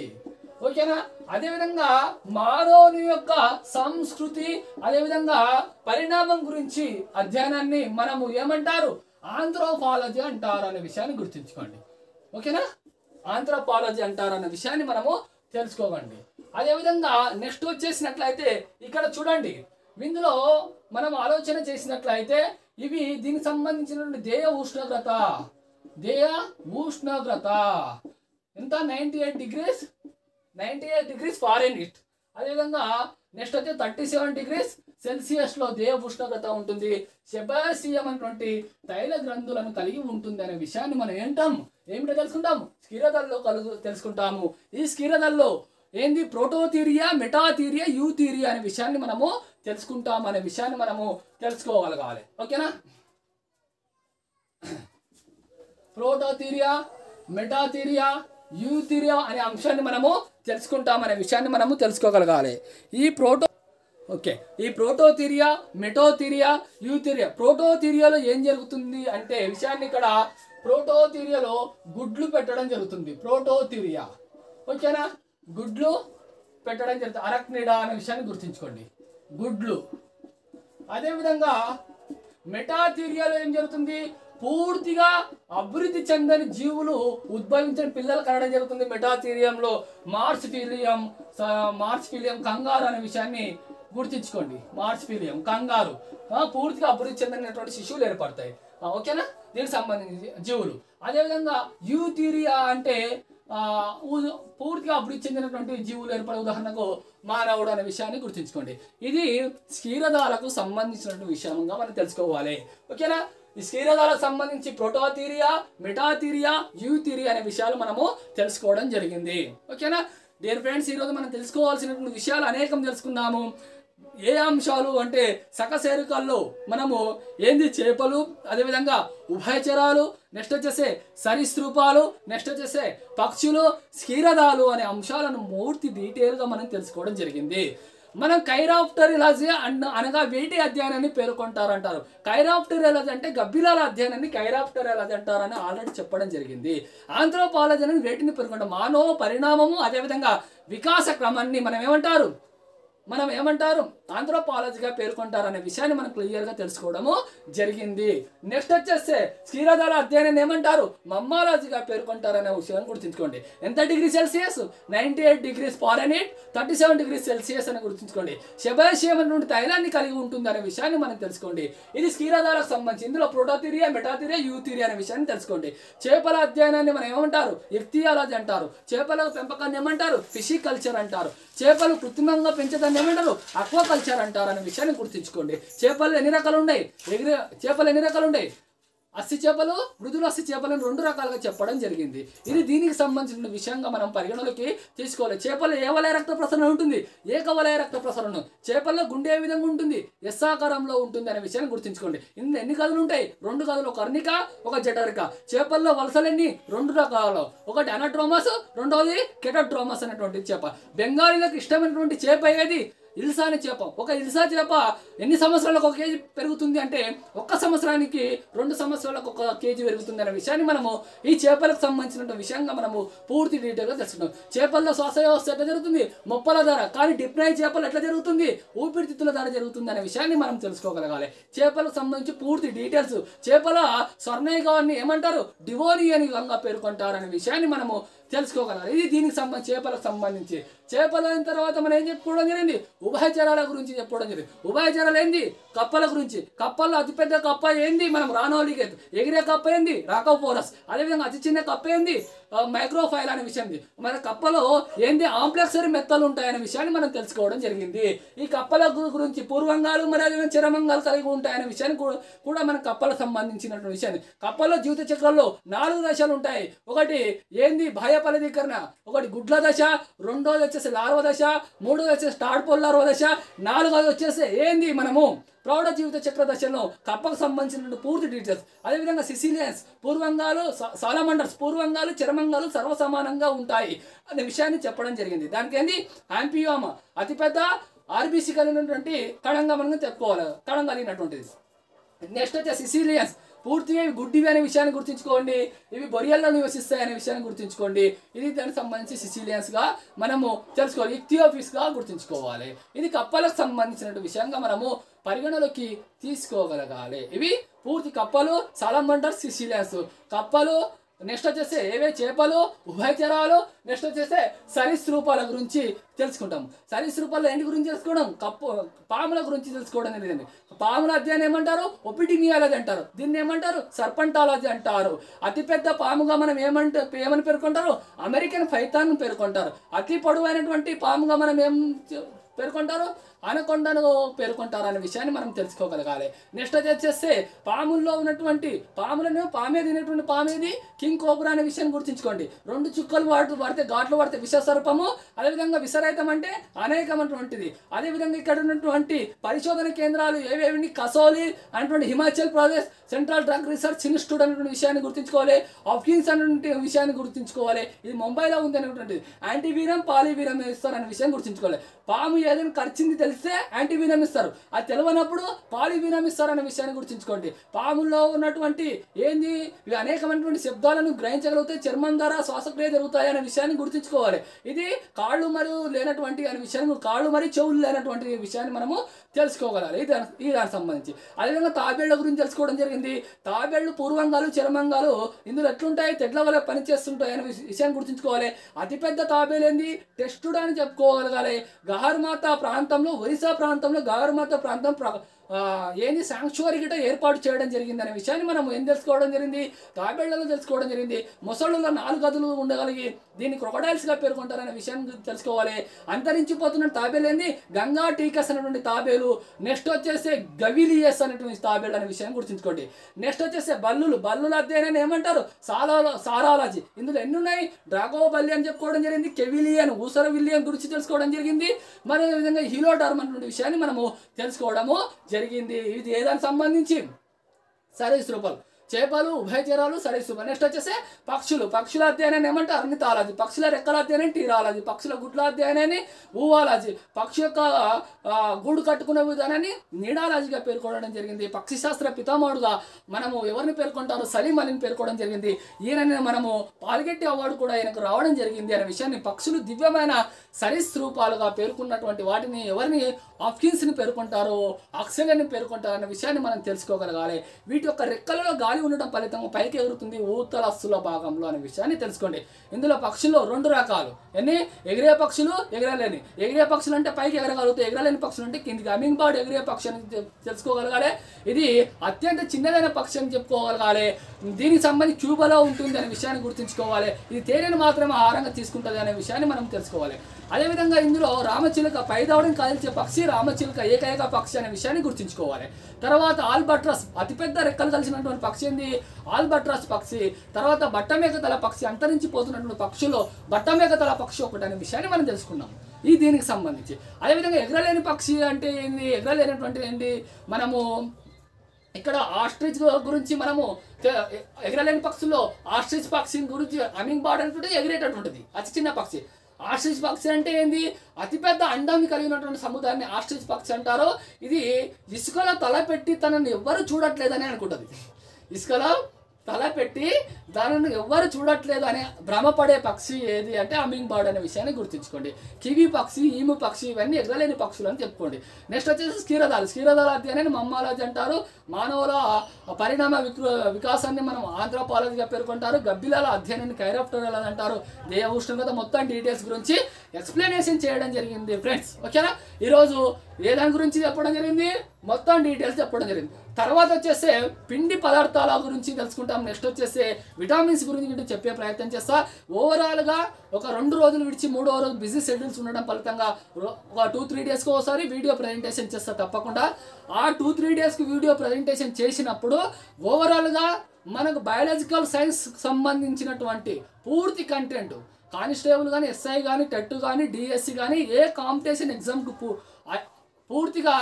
ఓకేనా. అదేవిధంగా మానవుని యొక్క సంస్కృతి అదేవిధంగా పరిణామం గురించి అధ్యయనాన్ని మనము ఏమంటారు, ఆంథ్రోపాలజీ అంటారు అనే విషయాన్ని గుర్తుంచుకోండి. ఓకేనా, ఆంథ్రోపాలజీ అంటారు అనే విషయాన్ని మనము తెలుసుకోకండి. అదేవిధంగా నెక్స్ట్ వచ్చేసినట్లయితే ఇక్కడ చూడండి, ఇందులో మనం ఆలోచన చేసినట్లయితే ఇవి దీనికి సంబంధించినటువంటి దేయ ఉష్ణోగ్రత ఎంత, 98 డిగ్రీస్ ఫారెన్హీట్. అదేవిధంగా నెక్స్ట్ అయితే 37 డిగ్రీస్ సెల్సియస్లో దేయ ఉష్ణోగ్రత ఉంటుంది. సెబాసియం అనేటువంటి తైల గ్రంథులను కలిగి ఉంటుంది అనే విషయాన్ని మనం ఏమిటో తెలుసుకుంటాము, క్షీరదాల్లో తెలుసుకుంటాము. ఈ క్షీరదాల్లో ఏంది, ప్రోటోథీరియా, మెటాథీరియా, యూథీరియా అనే విషయాన్ని మనము తెలుసుకుంటాం అనే విషయాన్ని మనము తెలుసుకోగలగాలి. ఓకేనా, ప్రోటోథీరియా, మెటాథీరియా, యూథీరియా అనే అంశాన్ని మనము తెలుసుకుంటాం అనే విషయాన్ని మనము తెలుసుకోగలగాలి. ఈ ప్రోటోథీరియా, మెటోథీరియా, యూథీరియా. ప్రోటోథీరియాలో ఏం జరుగుతుంది అంటే విషయాన్ని ఇక్కడ ప్రోటోథీరియాలో గుడ్లు పెట్టడం జరుగుతుంది. ప్రోటోథీరియా, ఓకేనా, గుడ్లు పెట్టడం జరుగుతుంది. అరక్నిడా అనే విషయాన్ని గుర్తుంచుకోండి, గుడ్లు. అదేవిధంగా మెటాథీరియాలో ఏం జరుగుతుంది, పూర్తిగా అభివృద్ధి చెందని జీవులు ఉద్భవించిన పిల్లలు కనడం జరుగుతుంది. మెటాథీరియంలో మార్స్ఫిలియం కంగారు అనే విషయాన్ని గుర్తుంచుకోండి. మార్స్ఫిలియం కంగారు పూర్తిగా అభివృద్ధి చెందినటువంటి శిశువులు ఏర్పడతాయి. ఓకేనా, దీనికి సంబంధించి జీవులు. అదేవిధంగా యూథీరియా అంటే పూర్తిగా అభివృద్ధి చెందినటువంటి జీవులు ఏర్పడే, ఉదాహరణకు మానవుడు అనే విషయాన్ని గుర్తుంచుకోండి. ఇది క్షీరదాలకు సంబంధించినటువంటి విషయంగా మనం తెలుసుకోవాలి. ఓకేనా, ఈ క్షీరదాలకు సంబంధించి ప్రోటోథీరియా, మెటాథీరియా, యూథీరియా అనే విషయాలు మనము తెలుసుకోవడం జరిగింది. ఓకేనా డియర్ ఫ్రెండ్స్, ఈరోజు మనం తెలుసుకోవాల్సినటువంటి విషయాలు అనేకం తెలుసుకున్నాము. ఏ అంశాలు అంటే సకశేరుకాల్లో మనము ఏంది, చేపలు, అదేవిధంగా ఉభయచరాలు, నెక్స్ట్ వచ్చేసే సరీసృపాలు, నెక్స్ట్ వచ్చేసే పక్షులు, క్షీరదాలు అనే అంశాలను పూర్తి డీటెయిల్గా మనం తెలుసుకోవడం జరిగింది. మనం కైరాప్టెరియాలజీ అనగా వేటి అధ్యయనాన్ని పేర్కొంటారంటారు. కైరాప్టెరియాలజీ అంటే గబ్బిలాల అధ్యయనాన్ని కైరాప్టెరియాలజీ అంటారని ఆల్రెడీ చెప్పడం జరిగింది. ఆంథ్రోపాలజీ అని వేటిని పేర్కొంటాం, మానవ పరిణామము అదేవిధంగా వికాస క్రమాన్ని మనం ఏమంటారు ఆంథ్రోపాలజీగా పేర్కొంటారనే విషయాన్ని మనం క్లియర్గా తెలుసుకోవడము జరిగింది. నెక్స్ట్ వచ్చేస్తే క్షీరదాల అధ్యయనాన్ని ఏమంటారు, మమ్మాలజీగా పేర్కొంటారనే విషయాన్ని గుర్తుంచుకోండి. ఎంత degree Celsius, 98 degrees Fahrenheit, 37 degrees Celsius అని గుర్తుంచుకోండి. సెబాసియం నుండి తైలాన్ని కలిగి ఉంటుంది అనే విషయాన్ని మనం తెలుసుకోండి. ఇది క్షీరదాలకు సంబంధించి. ఇందులో ప్రోటోథీరియా, మెటాథీరియా, యూథీరియా అనే విషయాన్ని తెలుసుకోండి. చేపల అధ్యయనాన్ని మనం ఏమంటారు, ఇక్తియాలజీ అంటారు. చేపల పెంపకాన్ని ఏమంటారు, ఫిషికల్చర్ అంటారు. చేపలు కృత్రిమంగా పెంచదాన్ని ఏమంటారు, అక్వాకల్చర్ అంటారు అనే విషయాన్ని గుర్తుంచుకోండి. చేపలు ఎన్ని రకాలు ఉన్నాయి, అస్సి చేపలు, మృదుల అస్సి చేపలను 2 రకాలుగా చెప్పడం జరిగింది. ఇది దీనికి సంబంధించిన విషయంగా మనం పరిగణలోకి తీసుకోవాలి. చేపలు ఏ వలయ రక్త ప్రసరణ ఉంటుంది, ఏకవలయ రక్త ప్రసరణ. చేపల్లో గుండె ఏ విధంగా ఉంటుంది, ఎస్ ఆకారంలో ఉంటుంది అనే విషయాన్ని గుర్తుంచుకోండి. ఇందులో ఎన్ని గదులు ఉంటాయి, 2 గదులు, ఒక కర్ణిక, ఒక జఠరిక. చేపల్లో వలసలన్నీ 2 రకాలు, ఒకటి అనట్రోమస్, రెండవది కెటోట్రోమస్ అనేటువంటి చేప. బెంగాలీలకు ఇష్టమైనటువంటి చేప ఏది, ఇల్సా అనే చేప. ఒక ఇల్సా చేప ఎన్ని సంవత్సరాలకు 1 కేజీ పెరుగుతుంది అంటే 1 సంవత్సరానికి 2 సంవత్సరాలకు 1 కేజీ పెరుగుతుంది అనే విషయాన్ని మనము ఈ చేపలకు సంబంధించిన విషయంగా మనము పూర్తి డీటెయిల్గా తెలుసుకుంటాం. చేపల్లో శ్వాస వ్యవస్థ ఎట్లా జరుగుతుంది, మొప్పల ద్వారా. కానీ డిప్నై చేపలు ఎట్లా జరుగుతుంది, ఊపిరితిత్తుల ద్వారా జరుగుతుంది అనే విషయాన్ని మనం తెలుసుకోగలగాలి. చేపలకు సంబంధించి పూర్తి డీటెయిల్స్. చేపల స్వర్ణయుగాన్ని ఏమంటారు, డివోనియన్ యుగంగా పేర్కొంటారు అనే విషయాన్ని మనము తెలుసుకోగలగాలి. ఇది దీనికి చేపలకు సంబంధించి. చేపలు అయిన తర్వాత మనం ఏం చెప్పుకోవడం జరిగింది, ఉభయచరాల గురించి చెప్పడం జరిగింది. ఉభయచరాలు ఏంది? కప్పల గురించి. కప్పల్లో అతిపెద్ద కప్ప ఏంది? మనం రానోలిగే. ఎగిరే కప్ప ఏంది? రాకోపోరస్. అదేవిధంగా అతి చిన్న కప్ప ఏంది? మైక్రోఫైల్ అనే విషయం. మన కప్పలో ఏంది? ఆంప్లెక్సరీ మెత్తలు ఉంటాయనే విషయాన్ని మనం తెలుసుకోవడం జరిగింది. ఈ కప్పల గురించి పూర్వంగాలు మరి అదేవిధంగా చరమంగాలు కలిగి ఉంటాయనే విషయాన్ని కూడా మన కప్పలకు సంబంధించినటువంటి విషయాన్ని. కప్పల్లో జీవిత చక్రంలో 4 దశలు ఉంటాయి. ఒకటి ఏంది? బాహ్య ఫలదీకరణ. ఒకటి గుడ్ల దశ, రెండోది వచ్చేసి లార్వ దశ, మూడోది వచ్చేసి టాడ్పోల్ లార్వ దశ, నాలుగోది వచ్చేసి ఏంది? మనము ప్రౌఢ జీవిత చక్ర దశలో కప్పకు సంబంధించిన పూర్తి డీటెయిల్స్. అదేవిధంగా సిసిలియన్స్ పూర్వంగాలు, సాలమండర్స్ పూర్వంగాలు, చర్మంగాలు సర్వసమానంగా ఉంటాయి అనే విషయాన్ని చెప్పడం జరిగింది. దానికి ఏంది? యాంపియోమా అతిపెద్ద ఆర్బీసీ కలిగినటువంటి కణంగా మనం చెప్పుకోవాలి, కణం కలిగినటువంటిది. నెక్స్ట్ వచ్చే సిసిలియన్స్ పూర్తిగా ఇవి గుడ్డివి అనే విషయాన్ని గుర్తుంచుకోండి. ఇవి బొరియల్లో నివసిస్తాయి అనే విషయాన్ని గుర్తుంచుకోండి. ఇది దానికి సంబంధించి సిసిలియన్స్గా మనము తెలుసుకోవాలి. ఇక్తియోఫిస్గా గుర్తుంచుకోవాలి. ఇది కప్పలకు సంబంధించిన విషయంగా మనము పరిగణలోకి తీసుకోగలగాలి. ఇవి పూర్తి కప్పలు, సాలమండర్స్, సిసిలియన్స్. కప్పలు, నెక్స్ట్ వచ్చేసి ఏవే చేపలు, ఉభయచరాలు, నెక్స్ట్ వచ్చేసి సరీసృపాల గురించి తెలుసుకుంటాం. సరీసృపాలు ఏంటి గురించి తెలుసుకోవడం? పాముల గురించి తెలుసుకోవడం అనేది. పాముల అధ్యయనం ఏమంటారు? ఒపిడిమియాలజీ అంటారు. దీన్ని ఏమంటారు? సర్పంటాలజీ అంటారు. అతిపెద్ద పాముగా మనం ఏమని పేర్కొంటారు? అమెరికన్ పైథాన్ పేర్కొంటారు. అతి పొడవైనటువంటి పాముగా మనం ఏం పేర్కొంటారు? అనకొండను పేర్కొంటారు అనే విషయాన్ని మనం తెలుసుకోగలగాలి. నెక్స్ట్ వచ్చేస్తే పాముల్లో ఉన్నటువంటి పామే తినేటువంటి పామేది? కింగ్ కోబ్రా అనే విషయాన్ని గుర్తుంచుకోండి. 2 చుక్కలు వాడితే ఘాట్లు పడితే విషసర్పము. అదేవిధంగా విషరహితం అంటే అనేకమైనటువంటిది. అదేవిధంగా ఇక్కడ ఉన్నటువంటి పరిశోధన కేంద్రాలు ఏవేవి? కసోలి అనేటువంటి Himachal Pradesh central drug research institute అనేటువంటి విషయాన్ని గుర్తుంచుకోవాలి. ఆఫ్కిన్స్ అనేటువంటి విషయాన్ని గుర్తుంచుకోవాలి. ఇది ముంబైలో ఉంది అనేటువంటిది. యాంటీవీరం, పాలివీరం ఇస్తారు అనే విషయాన్ని గుర్తుంచుకోవాలి. పాము ఏదైనా ఖర్చింది తెలిస్తే యాంటీవీరం ఇస్తారు, అది తెలియనప్పుడు పాలివీరం ఇస్తారు అనే విషయాన్ని గుర్తుంచుకోండి. పాముల్లో ఉన్నటువంటి ఏంది? ఇవి అనేకమైనటువంటి శబ్దాలను గ్రహించగలుగుతాయి. చర్మం ద్వారా శ్వాసక్రియ జరుగుతాయి అనే విషయాన్ని గుర్తుంచుకోవాలి. ఇది కాళ్ళు మరియు లేనటువంటి అనే విషయాన్ని, కాళ్ళు మరియు చెవులు లేనటువంటి విషయాన్ని మనము తెలుసుకోగలాలి. ఇది దానికి సంబంధించి. అదేవిధంగా తాబేళ్ల గురించి తెలుసుకోవడం జరిగింది. తాబేళ్లు పూర్వంగాలు, చర్మంగాలు ఇందులో ఎట్లుంటాయి? తెడ్ల వల్ల పనిచేస్తుంటాయి అనే విషయాన్ని గుర్తుంచుకోవాలి. అతిపెద్ద తాబేలు ఏంది? టెస్టుడ్ అని చెప్పుకోగలగాలి. గహర్మాతా ప్రాంతంలో, ఒరిస్సా ప్రాంతంలో గహర్మాతా ప్రాంతం ఏంది శాంక్చువరీ గిట ఏర్పాటు చేయడం జరిగింది అనే విషయాన్ని మనం ఏం తెలుసుకోవడం జరిగింది? తాబేళ్లలో తెలుసుకోవడం జరిగింది. మొసళ్ళలో 4 గదులు ఉండగలిగి దీన్ని క్రొకడైల్స్గా పేర్కొంటారనే విషయాన్ని తెలుసుకోవాలి. అంతరించిపోతున్న తాబేలు ఏంది? గంగా టీకస్ అనేటువంటి తాబేలు. నెక్స్ట్ వచ్చేసి గవిలియస్ అనేటువంటి తాబేలు అనే విషయాన్ని గుర్తుంచుకోండి. నెక్స్ట్ వచ్చేసి బల్లుల అధ్యయనాన్ని ఏమంటారు? సారాలజీ. ఇందులో ఎన్ని ఉన్నాయి? డ్రాగోబల్లి అని చెప్పుకోవడం జరిగింది. కెవిలియన్, ఊసర విలియన్ గురించి తెలుసుకోవడం జరిగింది. మరి విధంగా హీలోటర్మ్ అనేటువంటి విషయాన్ని మనము తెలుసుకోవడము జరిగింది. ఇది ఏదానికి సంబంధించి? సరీసృపాలు, చేపలు, ఉభయచరాలు, సరీసృపాలు. నెక్స్ట్ వచ్చేసి పక్షుల అధ్యయనాన్ని ఏమంటారు? అర్నిథాలజీ. పక్షుల రెక్కల అధ్యయనం టీరాలజీ. పక్షుల గుడ్ల అధ్యయనాన్ని ఊవాలజీ. పక్షి యొక్క గూడు కట్టుకునే విధానాన్ని నీడాలజీగా పేర్కొనడం జరిగింది. పక్షి శాస్త్ర పితామహుడుగా మనము ఎవరిని పేర్కొంటారు? సలీం అలీని పేర్కొనడం జరిగింది. ఈయనని మనము పాల్గెట్టి అవార్డు కూడా ఈయనకు రావడం జరిగింది అనే విషయాన్ని, పక్షులు దివ్యమైన సరీసృపాలుగా పేర్కొన్నటువంటి వాటిని ఎవరిని? ఆఫ్కిన్స్ని పేర్కొంటారు, ఆక్సిలియన్ని పేర్కొంటారు అనే విషయాన్ని మనం తెలుసుకోగలగాలి. వీటి యొక్క రెక్కలలో గాలి ఉండటం ఫలితంగా పైకి ఎగురుతుంది ఊతలస్సుల భాగంలో అనే విషయాన్ని తెలుసుకోండి. ఇందులో పక్షుల్లో 2 రకాలు. ఎన్ని? ఎగిరే పక్షులు, ఎగరలేని. ఎగిరే పక్షులు అంటే పైకి ఎగరగలుగుతాయి, ఎగరలేని పక్షులు అంటే కిందికి. హమ్మింగ్ బర్డ్ ఎగిరే పక్షి అని తెలుసుకోగలగాలి. ఇది అత్యంత చిన్నదైన పక్షి అని చెప్పుకోగలగాలి. దీనికి సంబంధించి క్యూబాలో ఉంటుంది అనే విషయాన్ని గుర్తుంచుకోవాలి. ఇది తేనెను మాత్రమే ఆహారంగా తీసుకుంటుంది అనే విషయాన్ని మనం తెలుసుకోవాలి. అదేవిధంగా ఇందులో రామచిలుక, పైదవడం కాల్చే పక్షి రామచిలుక ఏకైక పక్షి అనే విషయాన్ని గుర్తుంచుకోవాలి. తర్వాత ఆల్బట్రస్, అతిపెద్ద రెక్కలు కలిసినటువంటి పక్షి ఏంది? ఆల్బట్రస్ పక్షి. తర్వాత బట్టమేకతల పక్షి, అంతరించిపోతున్నటువంటి పక్షుల్లో బట్టమేకతల పక్షి ఒకటి అనే విషయాన్ని మనం తెలుసుకున్నాం ఈ దీనికి సంబంధించి. అదేవిధంగా ఎగరలేని పక్షి అంటే ఏంది? ఎగరలేనటువంటిది ఏంటి? మనము ఇక్కడ ఆస్ట్రిచ్ గురించి మనము ఎగరలేని పక్షుల్లో ఆస్ట్రిచ్ పక్షి గురించి, హమ్మింగ్ బర్డ్ అనేటువంటిది ఎగిరేటటువంటిది అతి చిన్న పక్షి. ఆస్ట్రిచ్ పక్షి అంటే ఏంది? అతిపెద్ద అండాన్ని కలిగినటువంటి సముదాయాన్ని ఆస్ట్రిచ్ పక్షి అంటారు. ఇది ఇసుకలో తల పెట్టి తనని ఎవ్వరు చూడట్లేదని అనుకుంటుంది. ఇసుకలో తల పెట్టి దానిని ఎవ్వరు చూడట్లేదు అని భ్రమపడే పక్షి ఏది అంటే హమ్మింగ్ బర్డ్ అనే విషయాన్ని గుర్తుంచుకోండి. కివి పక్షి, ఈము పక్షి ఇవన్నీ ఎగరలేని పక్షులు అని చెప్పుకోండి. నెక్స్ట్ వచ్చేసి క్షీరదాల అధ్యయనాన్ని మమ్మాలజీ అంటారు. మానవుల పరిణామ వికాసాన్ని మనం ఆంథ్రోపాలజీగా పేర్కొంటారు. గబ్బిలాల అధ్యయనాన్ని కైరోప్టెరల్ అని అంటారు. దేహ ఉష్ణోగ్రత మొత్తం డీటెయిల్స్ గురించి ఎక్స్ప్లెనేషన్ చేయడం జరిగింది ఫ్రెండ్స్. ఓకేనా, ఈరోజు ఏ దాని గురించి చెప్పడం జరిగింది, మొత్తం డీటెయిల్స్ చెప్పడం జరిగింది. తర్వాత వచ్చేసి పిండి పదార్థాల గురించి తెలుసుకుంటాం. నెక్స్ట్ వచ్చేసి విటమిన్స్ గురించి చెప్పే ప్రయత్నం చేస్తా. ఓవరాల్గా ఒక 2 రోజులు విడిచి 3వ రోజు బిజీ షెడ్యూల్స్ ఉండడం ఫలితంగా ఒక 2-3 డేస్కి ఒకసారి వీడియో ప్రజెంటేషన్ చేస్తా తప్పకుండా. ఆ 2-3 డేస్కి వీడియో ప్రజెంటేషన్ చేసినప్పుడు ఓవరాల్గా మనకు బయాలజికల్ సైన్స్ సంబంధించినటువంటి పూర్తి కంటెంట్ కానిస్టేబుల్ కానీ, ఎస్ఐ కానీ, టెట్ కానీ, డిఎస్సి కానీ ఏ కాంపిటీషన్ ఎగ్జామ్కి పూర్తిగా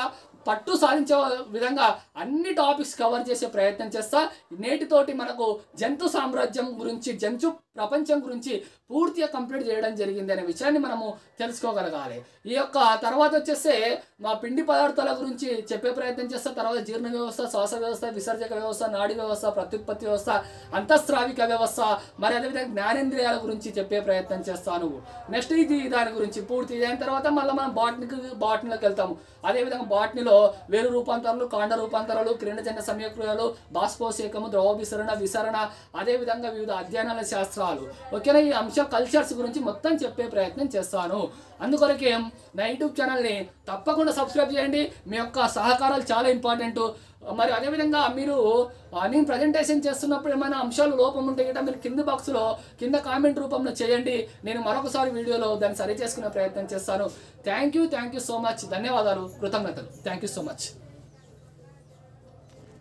పట్టు సాధించే విధంగా అన్ని టాపిక్స్ కవర్ చేసే ప్రయత్నం చేస్తా. నేటితోటి మనకు జంతు సామ్రాజ్యం గురించి, జంతు ప్రపంచం గురించి పూర్తిగా కంప్లీట్ చేయడం జరిగింది అనే విషయాన్ని మనము తెలుసుకోగలగాలి. ఈ యొక్క తర్వాత వచ్చేస్తే మా పిండి పదార్థాల గురించి చెప్పే ప్రయత్నం చేస్తా. తర్వాత జీర్ణ వ్యవస్థ, శ్వాస వ్యవస్థ, విసర్జక వ్యవస్థ, నాడీ వ్యవస్థ, ప్రత్యుత్పత్తి వ్యవస్థ, అంతఃస్రావిక వ్యవస్థ, మరి అదేవిధంగా జ్ఞానేంద్రియాల గురించి చెప్పే ప్రయత్నం చేస్తాను. నెక్స్ట్ ఇది దాని గురించి పూర్తి అయిన తర్వాత మళ్ళీ మనం బాటనీలోకి వెళ్తాము. అదేవిధంగా బాటనీలో వేరు రూపాంతరాలు, కాండ రూపాంతరాలు, కిరణజన్య సంయోక్రియాలు, బాష్పోసేకము, ద్రవ విసరణ, అదేవిధంగా వివిధ అధ్యయనాల శాస్త్రాలు. ఓకేనా, ఈ అంశం కల్చర్స్ గురించి మొత్తం చెప్పే ప్రయత్నం చేస్తాను. అందుకొరకే నా యూట్యూబ్ ఛానల్ని తప్పకుండా సబ్స్క్రైబ్ చేయండి. మీ యొక్క సహకారాలు చాలా ఇంపార్టెంట్. మరి అదేవిధంగా మీరు నేను ప్రజెంటేషన్ చేస్తున్నప్పుడు ఏమైనా అంశాలు లోపం ఉంటే గిట్ట మీరు కింద కామెంట్ రూపంలో చేయండి. నేను మరొకసారి వీడియోలో దాన్ని సరి చేసుకునే ప్రయత్నం చేస్తాను. Thank you so much. ధన్యవాదాలు, కృతజ్ఞతలు. Thank you so much.